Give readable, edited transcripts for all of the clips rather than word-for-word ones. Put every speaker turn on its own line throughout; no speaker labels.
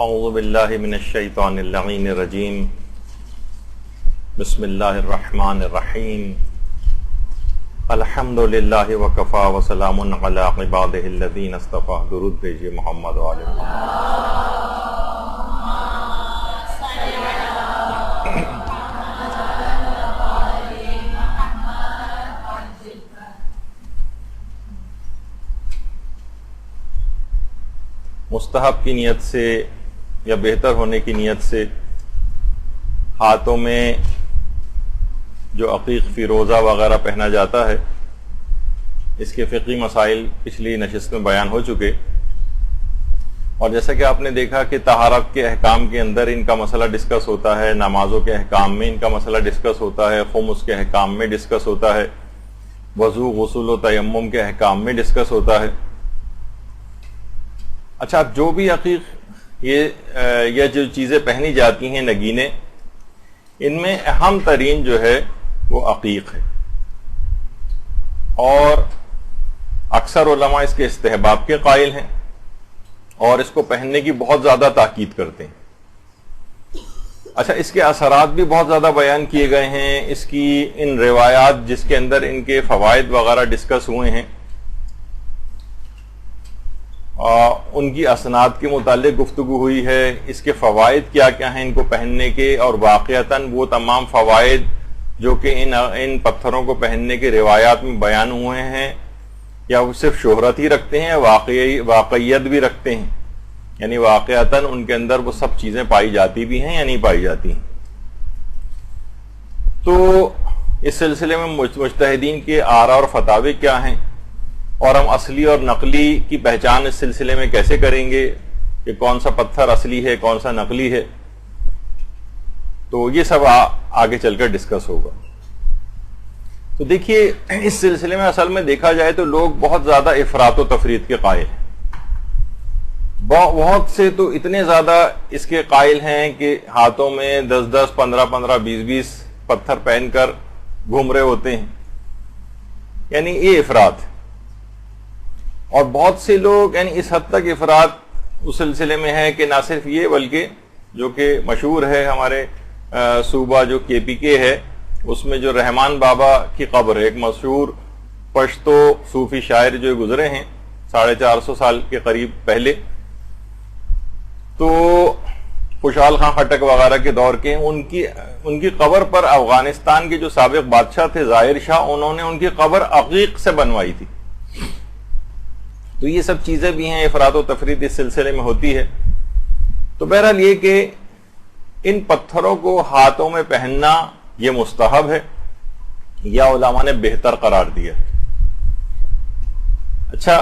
اعوذ باللہ من الشیطان اللعین الرجیم بسم اللہ الرحمن الرحیم الحمد للہ وکفا وسلام علی عبادہ الذین اصطفیٰ. درود بھیجیے محمد وعلی محمد. مستحب کی نیت سے یا بہتر ہونے کی نیت سے ہاتھوں میں جو عقیق فیروزہ وغیرہ پہنا جاتا ہے، اس کے فقہی مسائل پچھلی نشست میں بیان ہو چکے، اور جیسا کہ آپ نے دیکھا کہ طہارت کے احکام کے اندر ان کا مسئلہ ڈسکس ہوتا ہے، نمازوں کے احکام میں ان کا مسئلہ ڈسکس ہوتا ہے، خمس کے احکام میں ڈسکس ہوتا ہے، وضو غسل و تیمم کے احکام میں ڈسکس ہوتا ہے. اچھا، جو بھی عقیق یہ جو چیزیں پہنی جاتی ہیں نگینے، ان میں اہم ترین جو ہے وہ عقیق ہے، اور اکثر علماء اس کے استحباب کے قائل ہیں اور اس کو پہننے کی بہت زیادہ تاکید کرتے ہیں. اچھا، اس کے اثرات بھی بہت زیادہ بیان کیے گئے ہیں. اس کی ان روایات جس کے اندر ان کے فوائد وغیرہ ڈسکس ہوئے ہیں، ان کی اسناد کے متعلق گفتگو ہوئی ہے. اس کے فوائد کیا کیا ہیں ان کو پہننے کے، اور واقعتاً وہ تمام فوائد جو کہ ان پتھروں کو پہننے کے روایات میں بیان ہوئے ہیں، یا وہ صرف شہرت ہی رکھتے ہیں، واقعیت بھی رکھتے ہیں، یعنی واقعتاً ان کے اندر وہ سب چیزیں پائی جاتی بھی ہیں یا نہیں پائی جاتی ہیں. تو اس سلسلے میں مجتہدین کے آراء اور فتاوی کیا ہیں، اور ہم اصلی اور نقلی کی پہچان اس سلسلے میں کیسے کریں گے کہ کون سا پتھر اصلی ہے کون سا نقلی ہے، تو یہ سب آگے چل کر ڈسکس ہوگا. تو دیکھیے، اس سلسلے میں اصل میں دیکھا جائے تو لوگ بہت زیادہ افراط و تفریط کے قائل ہیں. بہت سے تو اتنے زیادہ اس کے قائل ہیں کہ ہاتھوں میں 10 15 15 20 پتھر پہن کر گھوم رہے ہوتے ہیں، یعنی یہ افراط. اور بہت سے لوگ یعنی اس حد تک افراط اس سلسلے میں ہے کہ نہ صرف یہ بلکہ جو کہ مشہور ہے ہمارے صوبہ جو KPK ہے، اس میں جو رحمان بابا کی قبر ہے، ایک مشہور پشتو صوفی شاعر جو گزرے ہیں 450 سال کے قریب پہلے، تو خوشحال خان خٹک وغیرہ کے دور کے ہیں. ان کی قبر پر افغانستان کے جو سابق بادشاہ تھے ظاہر شاہ، انہوں نے ان کی قبر عقیق سے بنوائی تھی. تو یہ سب چیزیں بھی ہیں، افراط و تفریط اس سلسلے میں ہوتی ہے. تو بہرحال یہ کہ ان پتھروں کو ہاتھوں میں پہننا یہ مستحب ہے یا علماء نے بہتر قرار دیا. اچھا،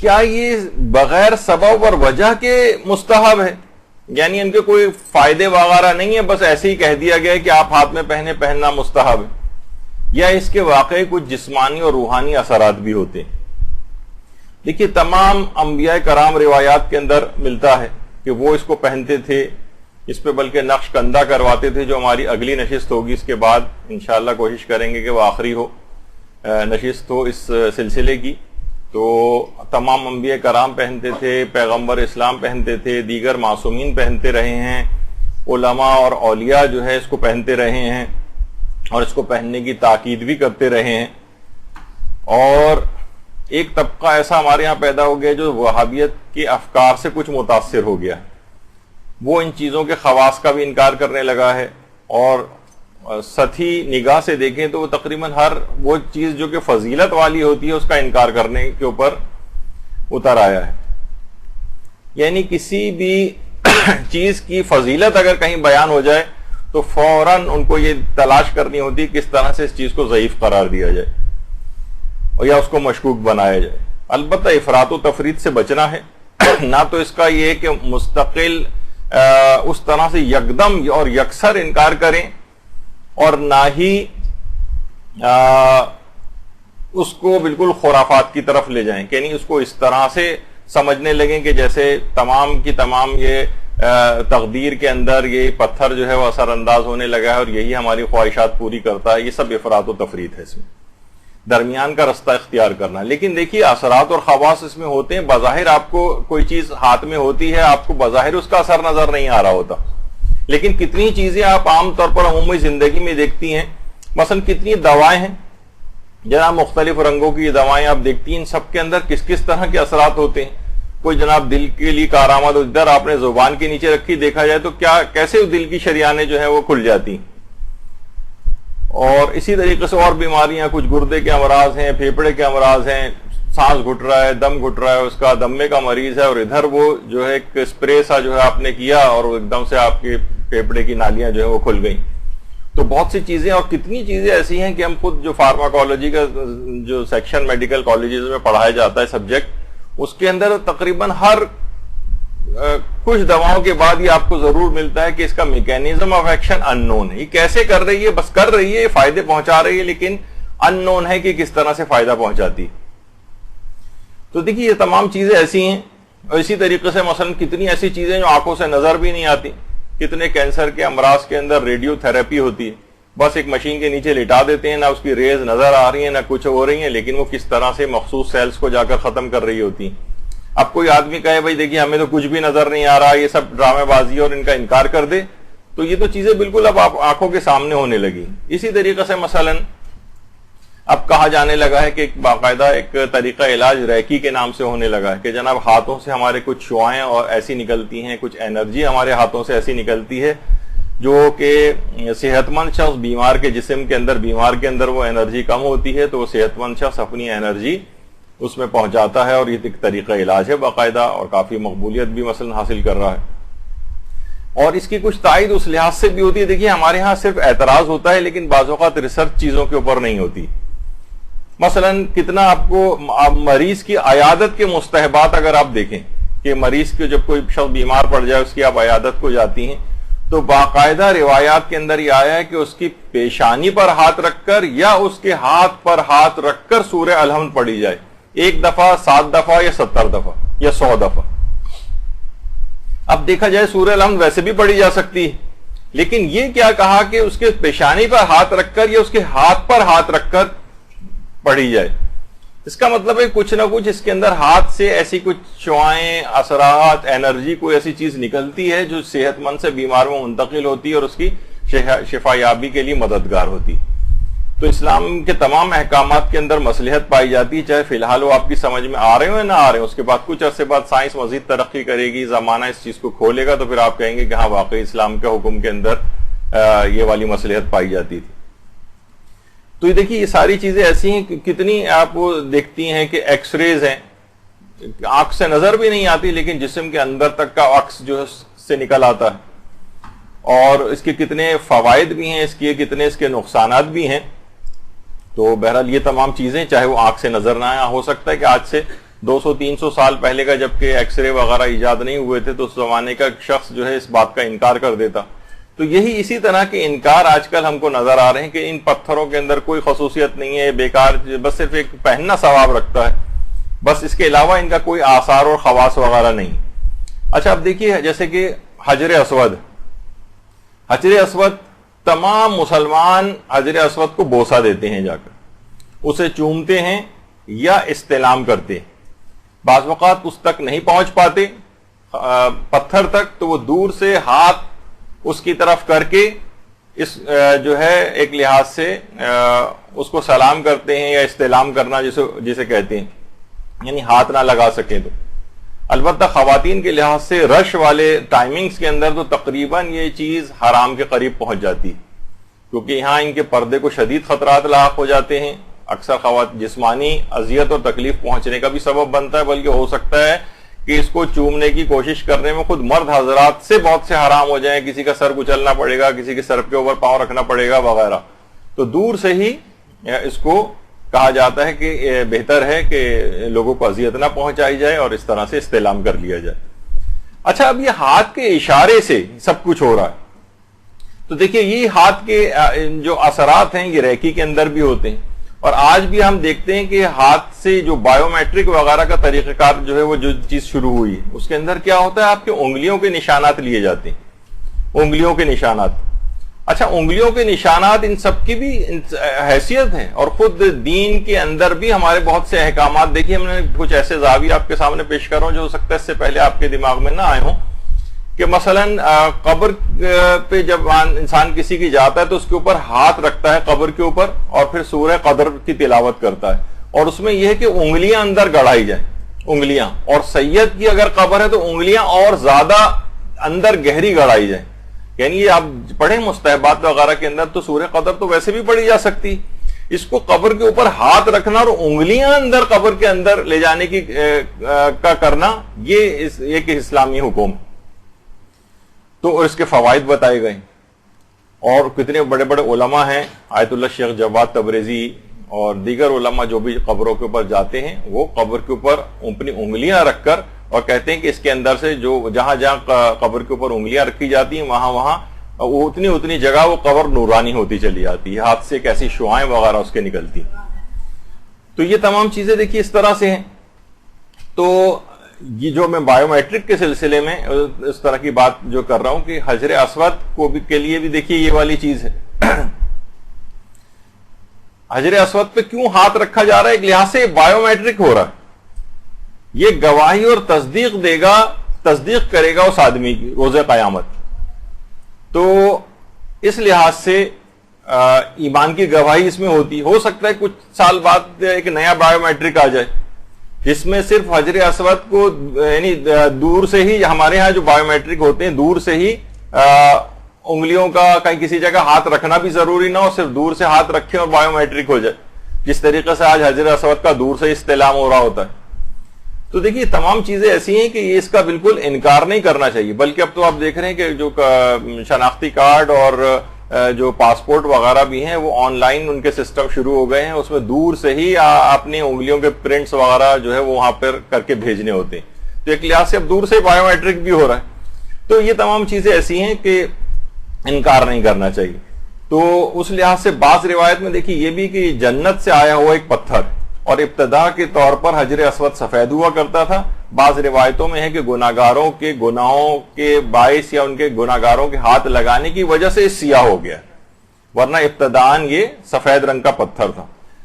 کیا یہ بغیر سبب اور وجہ کے مستحب ہے، یعنی ان کے کوئی فائدے وغیرہ نہیں ہے، بس ایسے ہی کہہ دیا گیا ہے کہ آپ ہاتھ میں پہننا مستحب ہے، یا اس کے واقعی کچھ جسمانی اور روحانی اثرات بھی ہوتے ہیں؟ دیکھیے، تمام انبیاء کرام روایات کے اندر ملتا ہے کہ وہ اس کو پہنتے تھے. اس پہ بلکہ نقش کندہ کرواتے تھے، جو ہماری اگلی نشست ہوگی اس کے بعد انشاءاللہ کوشش کریں گے کہ وہ آخری نشست ہو اس سلسلے کی. تو تمام انبیاء کرام پہنتے تھے، پیغمبر اسلام پہنتے تھے، دیگر معصومین پہنتے رہے ہیں، علماء اور اولیاء جو ہے اس کو پہنتے رہے ہیں اور اس کو پہننے کی تاکید بھی کرتے رہے ہیں. اور ایک طبقہ ایسا ہمارے ہاں پیدا ہو گیا جو وہابیت کے افکار سے کچھ متاثر ہو گیا، وہ ان چیزوں کے خواص کا بھی انکار کرنے لگا ہے، اور سطحی نگاہ سے دیکھیں تو وہ تقریباً ہر وہ چیز جو کہ فضیلت والی ہوتی ہے اس کا انکار کرنے کے اوپر اتر آیا ہے. یعنی کسی بھی چیز کی فضیلت اگر کہیں بیان ہو جائے تو فوراً ان کو یہ تلاش کرنی ہوتی ہے کس طرح سے اس چیز کو ضعیف قرار دیا جائے اور یا اس کو مشکوک بنایا جائے. البتہ افراط و تفریط سے بچنا ہے. نہ تو اس کا یہ کہ مستقل اس طرح سے یکدم اور یکسر انکار کریں، اور نہ ہی اس کو بالکل خرافات کی طرف لے جائیں، یعنی اس کو اس طرح سے سمجھنے لگیں کہ جیسے تمام کی تمام یہ تقدیر کے اندر یہ پتھر جو ہے وہ اثر انداز ہونے لگا ہے اور یہی ہماری خواہشات پوری کرتا ہے. یہ سب افراط و تفریط ہے اس میں. درمیان کا رستہ اختیار کرنا. لیکن دیکھیے اثرات اور خواص اس میں ہوتے ہیں. بظاہر آپ کو کوئی چیز ہاتھ میں ہوتی ہے, آپ کو بظاہر اس کا اثر نظر نہیں آ رہا ہوتا, لیکن کتنی چیزیں آپ عام طور پر عمومی زندگی میں دیکھتی ہیں. مثلا کتنی دوائیں ہیں جناب, مختلف رنگوں کی دوائیں آپ دیکھتی ہیں, ان سب کے اندر کس کس طرح کے اثرات ہوتے ہیں. کوئی جناب دل کے لیے کارآمد, ادھر آپ نے زبان کے نیچے رکھی, دیکھا جائے تو کیسے دل کی شریانیں جو ہیں وہ کھل جاتی. اور اسی طریقے سے اور بیماریاں, کچھ گردے کے امراض ہیں, پھیپڑے کے امراض ہیں, سانس گھٹ رہا ہے, دم گھٹ رہا ہے, اس کا دمے کا مریض ہے, اور ادھر وہ جو ہے ایک اسپرے سا جو ہے آپ نے کیا اور ایک دم سے آپ کے پھیپڑے کی نالیاں جو ہے وہ کھل گئیں. تو بہت سی چیزیں, اور کتنی چیزیں ایسی ہیں کہ ہم خود جو فارماکالوجی کا جو سیکشن میڈیکل کالجز میں پڑھایا جاتا ہے سبجیکٹ, اس کے اندر تقریباً ہر کچھ دواؤں کے بعد یہ آپ کو ضرور ملتا ہے کہ اس کا میکینزم آف ایکشن ان نون ہے. یہ کیسے کر رہی ہے, بس کر رہی ہے, یہ فائدے پہنچا رہی ہے, لیکن ان نون ہے کہ کس طرح سے فائدہ پہنچاتی. تو دیکھیے یہ تمام چیزیں ایسی ہیں. اور اسی طریقے سے مثلا کتنی ایسی چیزیں جو آنکھوں سے نظر بھی نہیں آتی. کتنے کینسر کے امراض کے اندر ریڈیو تھراپی ہوتی ہے, بس ایک مشین کے نیچے لٹا دیتے ہیں, نہ اس کی ریز نظر آ رہی ہیں نہ کچھ ہو رہی ہیں, لیکن وہ کس طرح سے مخصوص سیلز کو جا کر ختم کر رہی ہوتی. اب کوئی آدمی کہے بھائی دیکھیے ہمیں تو کچھ بھی نظر نہیں آ رہا, یہ سب ڈرامے بازی اور ان کا انکار کر دے, تو یہ تو چیزیں بالکل اب آنکھوں کے سامنے ہونے لگی. اسی طریقے سے مثلا اب کہا جانے لگا ہے کہ ایک باقاعدہ ایک طریقہ علاج ریکی کے نام سے ہونے لگا ہے کہ جناب ہاتھوں سے ہمارے کچھ شعائیں اور ایسی نکلتی ہیں, کچھ انرجی ہمارے ہاتھوں سے ایسی نکلتی ہے جو کہ صحت مند شخص بیمار کے جسم کے اندر, بیمار کے اندر وہ انرجی کم ہوتی ہے تو وہ صحت مند شخص اپنی انرجی اس میں پہنچاتا ہے, اور یہ ایک طریقہ علاج ہے باقاعدہ, اور کافی مقبولیت بھی مثلا حاصل کر رہا ہے. اور اس کی کچھ تائید اس لحاظ سے بھی ہوتی ہے. دیکھیے ہمارے ہاں صرف اعتراض ہوتا ہے, لیکن بعض اوقات ریسرچ چیزوں کے اوپر نہیں ہوتی. مثلا کتنا آپ کو مریض کی عیادت کے مستحبات اگر آپ دیکھیں کہ مریض کے جب کوئی شخص بیمار پڑ جائے اس کی آپ عیادت کو جاتی ہیں, تو باقاعدہ روایات کے اندر یہ آیا ہے کہ اس کی پیشانی پر ہاتھ رکھ کر یا اس کے ہاتھ پر ہاتھ رکھ کر سورہ الحمد پڑھی جائے, 1 دفعہ 7 دفعہ یا 70 دفعہ یا 100 دفعہ. اب دیکھا جائے سورہ الحمد ویسے بھی پڑھی جا سکتی ہے, لیکن یہ کیا کہا کہ اس کے پیشانی پر ہاتھ رکھ کر یا اس کے ہاتھ پر ہاتھ رکھ کر پڑھی جائے. اس کا مطلب ہے کچھ نہ کچھ اس کے اندر ہاتھ سے ایسی کچھ شعائیں, اثرات, انرجی, کوئی ایسی چیز نکلتی ہے جو صحت مند سے بیمار میں منتقل ہوتی ہے اور اس کی شفا یابی کے لیے مددگار ہوتی. تو اسلام کے تمام احکامات کے اندر مصلحت پائی جاتی ہے, چاہے فی الحال وہ آپ کی سمجھ میں آ رہے ہو یا نہ آ رہے ہو. اس کے بعد کچھ عرصے بعد سائنس مزید ترقی کرے گی, زمانہ اس چیز کو کھولے گا, تو پھر آپ کہیں گے کہ ہاں واقعی اسلام کے حکم کے اندر یہ والی مصلحت پائی جاتی تھی. تو یہ دیکھیے یہ ساری چیزیں ایسی ہیں کہ کتنی آپ دیکھتی ہیں کہ ایکس ریز ہیں, آنکھ سے نظر بھی نہیں آتی, لیکن جسم کے اندر تک کا عکس جو سے نکل آتا ہے, اور اس کے کتنے فوائد بھی ہیں, اس کے کتنے اس کے نقصانات بھی ہیں. تو بہرحال یہ تمام چیزیں چاہے وہ آنکھ سے نظر نہ آیا, ہو سکتا ہے کہ آج سے 200-300 سال پہلے کا جبکہ ایکس رے وغیرہ ایجاد نہیں ہوئے تھے تو اس زمانے کا شخص جو ہے اس بات کا انکار کر دیتا. تو یہی اسی طرح کے انکار آج کل ہم کو نظر آ رہے ہیں کہ ان پتھروں کے اندر کوئی خصوصیت نہیں ہے, بیکار, بس صرف ایک پہننا ثواب رکھتا ہے, بس اس کے علاوہ ان کا کوئی آثار اور خواص وغیرہ نہیں. اچھا اب دیکھیے جیسے کہ حجر اسود, حجر اسود تمام مسلمان حجر اسود کو بوسہ دیتے ہیں, جا کر اسے چومتے ہیں یا استلام کرتے ہیں. بعض اوقات اس تک نہیں پہنچ پاتے پتھر تک, تو وہ دور سے ہاتھ اس کی طرف کر کے اس جو ہے ایک لحاظ سے اس کو سلام کرتے ہیں, یا استلام کرنا جسے کہتے ہیں, یعنی ہاتھ نہ لگا سکیں تو. البتہ خواتین کے لحاظ سے رش والے ٹائمنگز کے اندر تو تقریباً یہ چیز حرام کے قریب پہنچ جاتی, کیونکہ یہاں ان کے پردے کو شدید خطرات لاحق ہو جاتے ہیں. اکثر خواتین جسمانی اذیت اور تکلیف پہنچنے کا بھی سبب بنتا ہے, بلکہ ہو سکتا ہے کہ اس کو چومنے کی کوشش کرنے میں خود مرد حضرات سے بہت سے حرام ہو جائیں, کسی کا سر کچلنا پڑے گا, کسی کے سر کے اوپر پاؤں رکھنا پڑے گا وغیرہ. تو دور سے ہی اس کو کہا جاتا ہے کہ بہتر ہے کہ لوگوں کو اذیت نہ پہنچائی جائے اور اس طرح سے استعلام کر لیا جائے. اچھا اب یہ ہاتھ کے اشارے سے سب کچھ ہو رہا ہے, تو دیکھیے یہ ہاتھ کے جو اثرات ہیں یہ ریکی کے اندر بھی ہوتے ہیں, اور آج بھی ہم دیکھتے ہیں کہ ہاتھ سے جو بایو میٹرک وغیرہ کا طریقہ کار جو ہے وہ جو چیز شروع ہوئی ہے, اس کے اندر کیا ہوتا ہے, آپ کے انگلیوں کے نشانات لیے جاتے ہیں, انگلیوں کے نشانات, اچھا انگلیوں کے نشانات ان سب کی بھی حیثیت ہے، اور خود دین کے اندر بھی ہمارے بہت سے احکامات. دیکھیے ہم نے کچھ ایسے زاویے آپ کے سامنے پیش کر رہا ہوں جو ہو سکتا ہے اس سے پہلے آپ کے دماغ میں نہ آئے ہوں، کہ مثلا قبر پہ جب انسان کسی کی جاتا ہے تو اس کے اوپر ہاتھ رکھتا ہے قبر کے اوپر، اور پھر سورہ قدر کی تلاوت کرتا ہے، اور اس میں یہ ہے کہ انگلیاں اندر گڑائی جائیں، انگلیاں. اور سید کی اگر قبر ہے تو انگلیاں اور زیادہ اندر گہری گڑائی جائیں. یعنی یہ آپ پڑھیں مستحبات وغیرہ کے اندر تو سورہ قدر تو ویسے بھی پڑھی جا سکتی، اس کو قبر کے اوپر ہاتھ رکھنا اور انگلیاں اندر قبر کے اندر لے جانے کی کا کرنا، یہ ایک اسلامی حکم. تو اس کے فوائد بتائے گئے، اور کتنے بڑے بڑے علماء ہیں، آیت اللہ شیخ جواد تبریزی اور دیگر علماء جو بھی قبروں کے اوپر جاتے ہیں وہ قبر کے اوپر اپنی انگلیاں رکھ کر، اور کہتے ہیں کہ اس کے اندر سے جو جہاں جہاں قبر کے اوپر انگلیاں رکھی جاتی ہیں وہاں وہاں اتنی جگہ وہ قبر نورانی ہوتی چلی جاتی ہے، ہاتھ سے کیسی شعائیں وغیرہ اس کے نکلتی. تو یہ تمام چیزیں دیکھیے اس طرح سے ہیں. تو یہ جو میں بایو میٹرک کے سلسلے میں اس طرح کی بات جو کر رہا ہوں کہ حجر اسود کو بھی کے لیے بھی دیکھیے یہ والی چیز ہے. حجر اسود پہ کیوں ہاتھ رکھا جا رہا ہے؟ ایک لحاظ سے بایو میٹرک ہو رہا ہے، یہ گواہی اور تصدیق دے گا، تصدیق کرے گا اس آدمی کی روز قیامت. تو اس لحاظ سے ایمان کی گواہی اس میں ہوتی. ہو سکتا ہے کچھ سال بعد ایک نیا بایو میٹرک آ جائے جس میں صرف حجر اسود کو یعنی دور سے ہی، ہمارے ہاں جو بایو میٹرک ہوتے ہیں دور سے ہی انگلیوں کا کہیں کسی جگہ ہاتھ رکھنا بھی ضروری نہ ہو، صرف دور سے ہاتھ رکھیں اور بایو میٹرک ہو جائے، جس طریقے سے آج حجر اسود کا دور سے استعلام ہو رہا ہوتا ہے. تو دیکھیے تمام چیزیں ایسی ہیں کہ یہ اس کا بالکل انکار نہیں کرنا چاہیے، بلکہ اب تو آپ دیکھ رہے ہیں کہ جو شناختی کارڈ اور جو پاسپورٹ وغیرہ بھی ہیں وہ آن لائن ان کے سسٹم شروع ہو گئے ہیں، اس میں دور سے ہی اپنی انگلیوں کے پرنٹس وغیرہ جو ہے وہ وہاں پر کر کے بھیجنے ہوتے ہیں. تو ایک لحاظ سے اب دور سے بایو میٹرک بھی ہو رہا ہے. تو یہ تمام چیزیں ایسی ہیں کہ انکار نہیں کرنا چاہیے. تو اس لحاظ سے بعض روایت میں دیکھیے یہ بھی کہ جنت سے آیا ہوا ایک پتھر، اور ابتدا کے طور پر حجر اسود سفید ہوا کرتا تھا. بعض روایتوں میں ہے کہ گناہگاروں کے گناہوں کے باعث یا ان کے گناہگاروں کے ہاتھ لگانے کی وجہ سے سیاہ ہو گیا، ورنہ ابتداً یہ سفید رنگ کا پتھر تھا.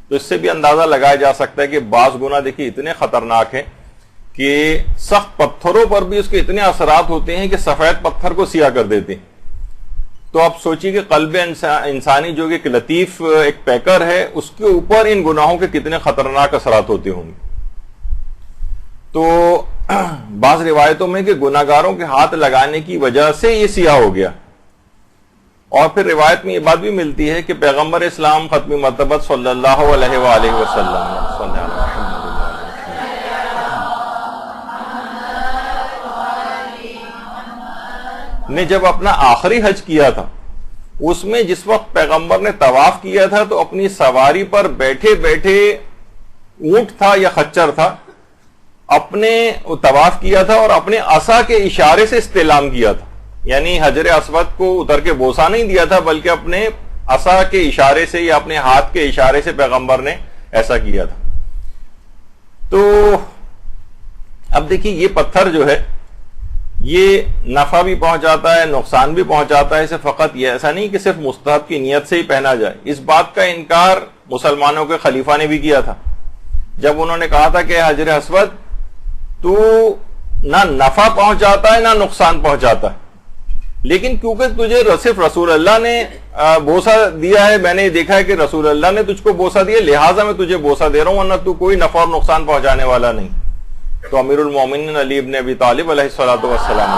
تو اس سے بھی اندازہ لگایا جا سکتا ہے کہ بعض گناہ دیکھیے اتنے خطرناک ہیں کہ سخت پتھروں پر بھی اس کے اتنے اثرات ہوتے ہیں کہ سفید پتھر کو سیاہ کر دیتے ہیں. تو آپ سوچیے کہ قلب انسانی جو کہ ایک لطیف ایک پیکر ہے، اس کے اوپر ان گناہوں کے کتنے خطرناک اثرات ہوتے ہوں گے. تو بعض روایتوں میں کہ گناہگاروں کے ہاتھ لگانے کی وجہ سے یہ سیاہ ہو گیا. اور پھر روایت میں یہ بات بھی ملتی ہے کہ پیغمبر اسلام ختم مرتبت صلی اللہ علیہ وآلہ وسلم نے جب اپنا آخری حج کیا تھا، اس میں جس وقت پیغمبر نے طواف کیا تھا تو اپنی سواری پر بیٹھے بیٹھے اونٹ تھا یا خچر تھا، اپنے طواف کیا تھا اور اپنے عصا کے اشارے سے استعلام کیا تھا. یعنی حجر اسود کو اتر کے بوسہ نہیں دیا تھا، بلکہ اپنے عصا کے اشارے سے یا اپنے ہاتھ کے اشارے سے پیغمبر نے ایسا کیا تھا. تو اب دیکھیے یہ پتھر جو ہے یہ نفع بھی پہنچاتا ہے، نقصان بھی پہنچاتا ہے. اسے فقط یہ ایسا نہیں کہ صرف مستحب کی نیت سے ہی پہنا جائے. اس بات کا انکار مسلمانوں کے خلیفہ نے بھی کیا تھا جب انہوں نے کہا تھا کہ حجر اسود تو نہ نفع پہنچاتا ہے نہ نقصان پہنچاتا ہے، لیکن کیونکہ تجھے صرف رسول اللہ نے بوسہ دیا ہے، میں نے دیکھا ہے کہ رسول اللہ نے تجھ کو بوسہ دیا، لہٰذا میں تجھے بوسہ دے رہا ہوں، ورنہ تو کوئی نفع اور نقصان پہنچانے والا نہیں. تو امیر المومنین علی ابن ابی طالب علیہ الصلوۃ والسلام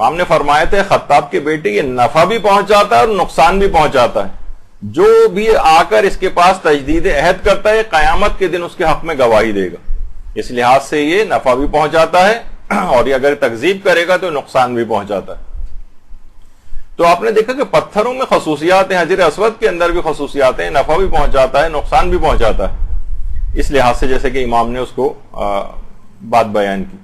ہم نے فرمایا تھے خطاب کے بیٹے یہ نفع بھی پہنچاتا ہے اور نقصان بھی پہنچاتا ہے. جو بھی آ کر اس کے پاس تجدید عہد کرتا ہے قیامت کے دن اس کے حق میں گواہی دے گا. اس لحاظ سے یہ نفع بھی پہنچاتا ہے اور یہ اگر تکذیب کرے گا تو نقصان بھی پہنچاتا ہے. تو آپ نے دیکھا کہ پتھروں میں خصوصیات ہیں، حجر اسود کے اندر بھی خصوصیات ہیں، نفع بھی پہنچاتا ہے نقصان بھی پہنچاتا ہے. اس لحاظ سے جیسے کہ امام نے اس کو بات بیان کی.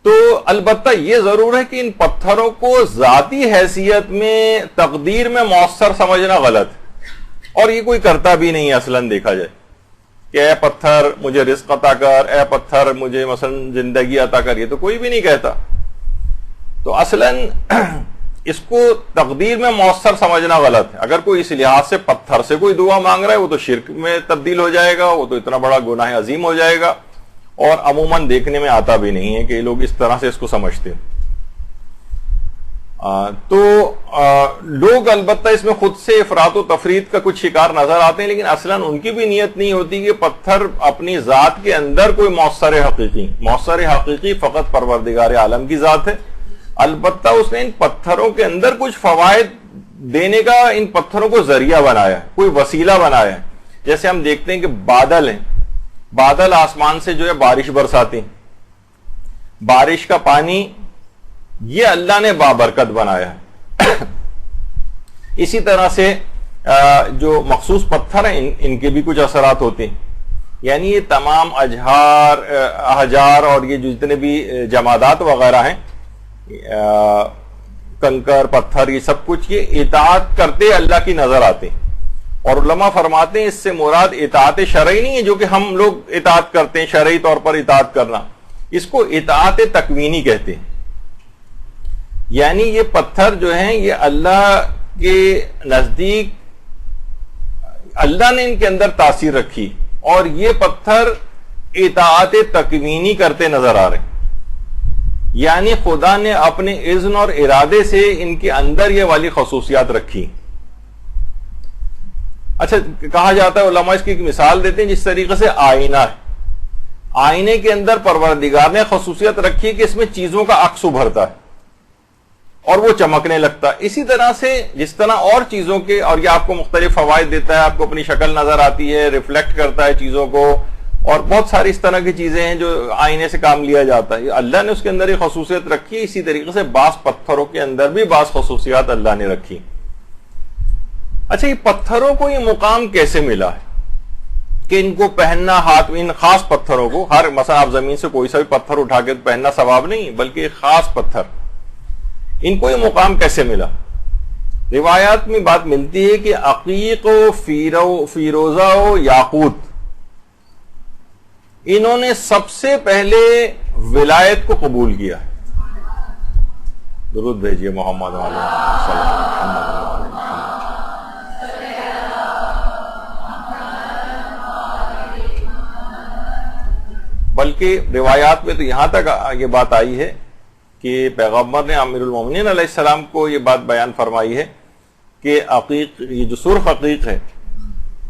تو البتہ یہ ضرور ہے کہ ان پتھروں کو ذاتی حیثیت میں تقدیر میں مؤثر سمجھنا غلط ہے، اور یہ کوئی کرتا بھی نہیں ہے اصلاً دیکھا جائے. کہ اے پتھر مجھے رزق عطا کر، اے پتھر مجھے مثلا زندگی عطا کر، یہ تو کوئی بھی نہیں کہتا. تو اصلاً اس کو تقدیر میں مؤثر سمجھنا غلط ہے. اگر کوئی اس لحاظ سے پتھر سے کوئی دعا مانگ رہا ہے وہ تو شرک میں تبدیل ہو جائے گا، وہ تو اتنا بڑا گناہ عظیم ہو جائے گا، اور عموماً دیکھنے میں آتا بھی نہیں ہے کہ یہ لوگ اس طرح سے اس کو سمجھتے ہیں. تو لوگ البتہ اس میں خود سے افراط و تفرید کا کچھ شکار نظر آتے ہیں، لیکن اصلاً ان کی بھی نیت نہیں ہوتی کہ پتھر اپنی ذات کے اندر کوئی مؤثر حقیقی فقط پروردگار عالم کی ذات ہے. البتہ اس نے ان پتھروں کے اندر کچھ فوائد دینے کا ان پتھروں کو ذریعہ بنایا ہے، کوئی وسیلہ بنایا ہے. جیسے ہم دیکھتے ہیں کہ بادل ہیں، بادل آسمان سے جو ہے بارش برساتے ہیں، بارش کا پانی یہ اللہ نے بابرکت بنایا ہے. اسی طرح سے جو مخصوص پتھر ہیں ان کے بھی کچھ اثرات ہوتے ہیں. یعنی یہ تمام احجار اور یہ جو جتنے بھی جمادات وغیرہ ہیں، کنکر پتھر، یہ سب کچھ یہ اطاعت کرتے اللہ کی نظر آتے ہیں. اور علماء فرماتے ہیں اس سے مراد اطاعت شرعی نہیں ہے جو کہ ہم لوگ اطاعت کرتے ہیں، شرعی طور پر اطاعت کرنا، اس کو اطاعت تکوینی کہتے ہیں. یعنی یہ پتھر جو ہیں یہ اللہ کے نزدیک اللہ نے ان کے اندر تاثیر رکھی، اور یہ پتھر اطاعت تکوینی کرتے نظر آ رہے ہیں. یعنی خدا نے اپنے اذن اور ارادے سے ان کے اندر یہ والی خصوصیات رکھی. اچھا، کہا جاتا ہے علماء اس کی ایک مثال دیتے ہیں، جس طریقے سے آئینہ ہے، آئینے کے اندر پروردگار نے خصوصیت رکھی کہ اس میں چیزوں کا عکس ابھرتا ہے اور وہ چمکنے لگتا ہے. اسی طرح سے جس طرح اور چیزوں کے، اور یہ آپ کو مختلف فوائد دیتا ہے، آپ کو اپنی شکل نظر آتی ہے، ریفلیکٹ کرتا ہے چیزوں کو، اور بہت ساری اس طرح کی چیزیں ہیں جو آئینے سے کام لیا جاتا ہے. اللہ نے اس کے اندر یہ خصوصیت رکھی ہے. اسی طریقے سے بعض پتھروں کے اندر بھی بعض خصوصیات اللہ نے رکھی. اچھا، یہ پتھروں کو یہ مقام کیسے ملا ہے کہ ان کو پہننا ہاتھ میں، ان خاص پتھروں کو، ہر مثلا آپ زمین سے کوئی سا بھی پتھر اٹھا کے پہننا ثواب نہیں، بلکہ خاص پتھر، ان کو یہ مقام کیسے ملا؟ روایات میں بات ملتی ہے کہ عقیق و فیروزہ و یاقوت، انہوں نے سب سے پہلے ولایت کو قبول کیا. درود بھیجیے محمد علیہ وسلم. بلکہ روایات میں تو یہاں تک یہ بات آئی ہے کہ پیغمبر نے امیر المومنین علیہ السلام کو یہ بات بیان فرمائی ہے کہ عقیق، یہ جو سرخ عقیق ہے،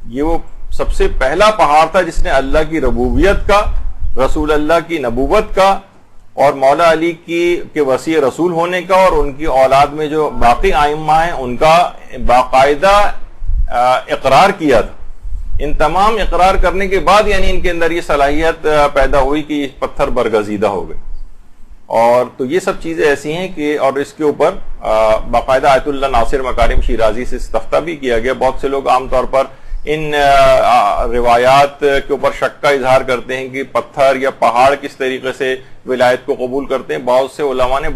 یہ وہ سب سے پہلا پہاڑ تھا جس نے اللہ کی ربوبیت کا، رسول اللہ کی نبوت کا، اور مولا علی کے وسیع رسول ہونے کا، اور ان کی اولاد میں جو باقی ائمہ ہیں ان کا باقاعدہ اقرار کیا تھا. ان تمام اقرار کرنے کے بعد یعنی ان کے اندر یہ صلاحیت پیدا ہوئی کہ یہ پتھر برگزیدہ ہو گئے. اور تو یہ سب چیزیں ایسی ہیں کہ، اور اس کے اوپر باقاعدہ آیت اللہ ناصر مکارم شیرازی سے استفتاء بھی کیا گیا. بہت سے لوگ عام طور پر ان روایات کے اوپر شک کا اظہار کرتے ہیں کہ پتھر یا پہاڑ کس طریقے سے ولایت کو قبول کرتے ہیں. بہت سے علماء نے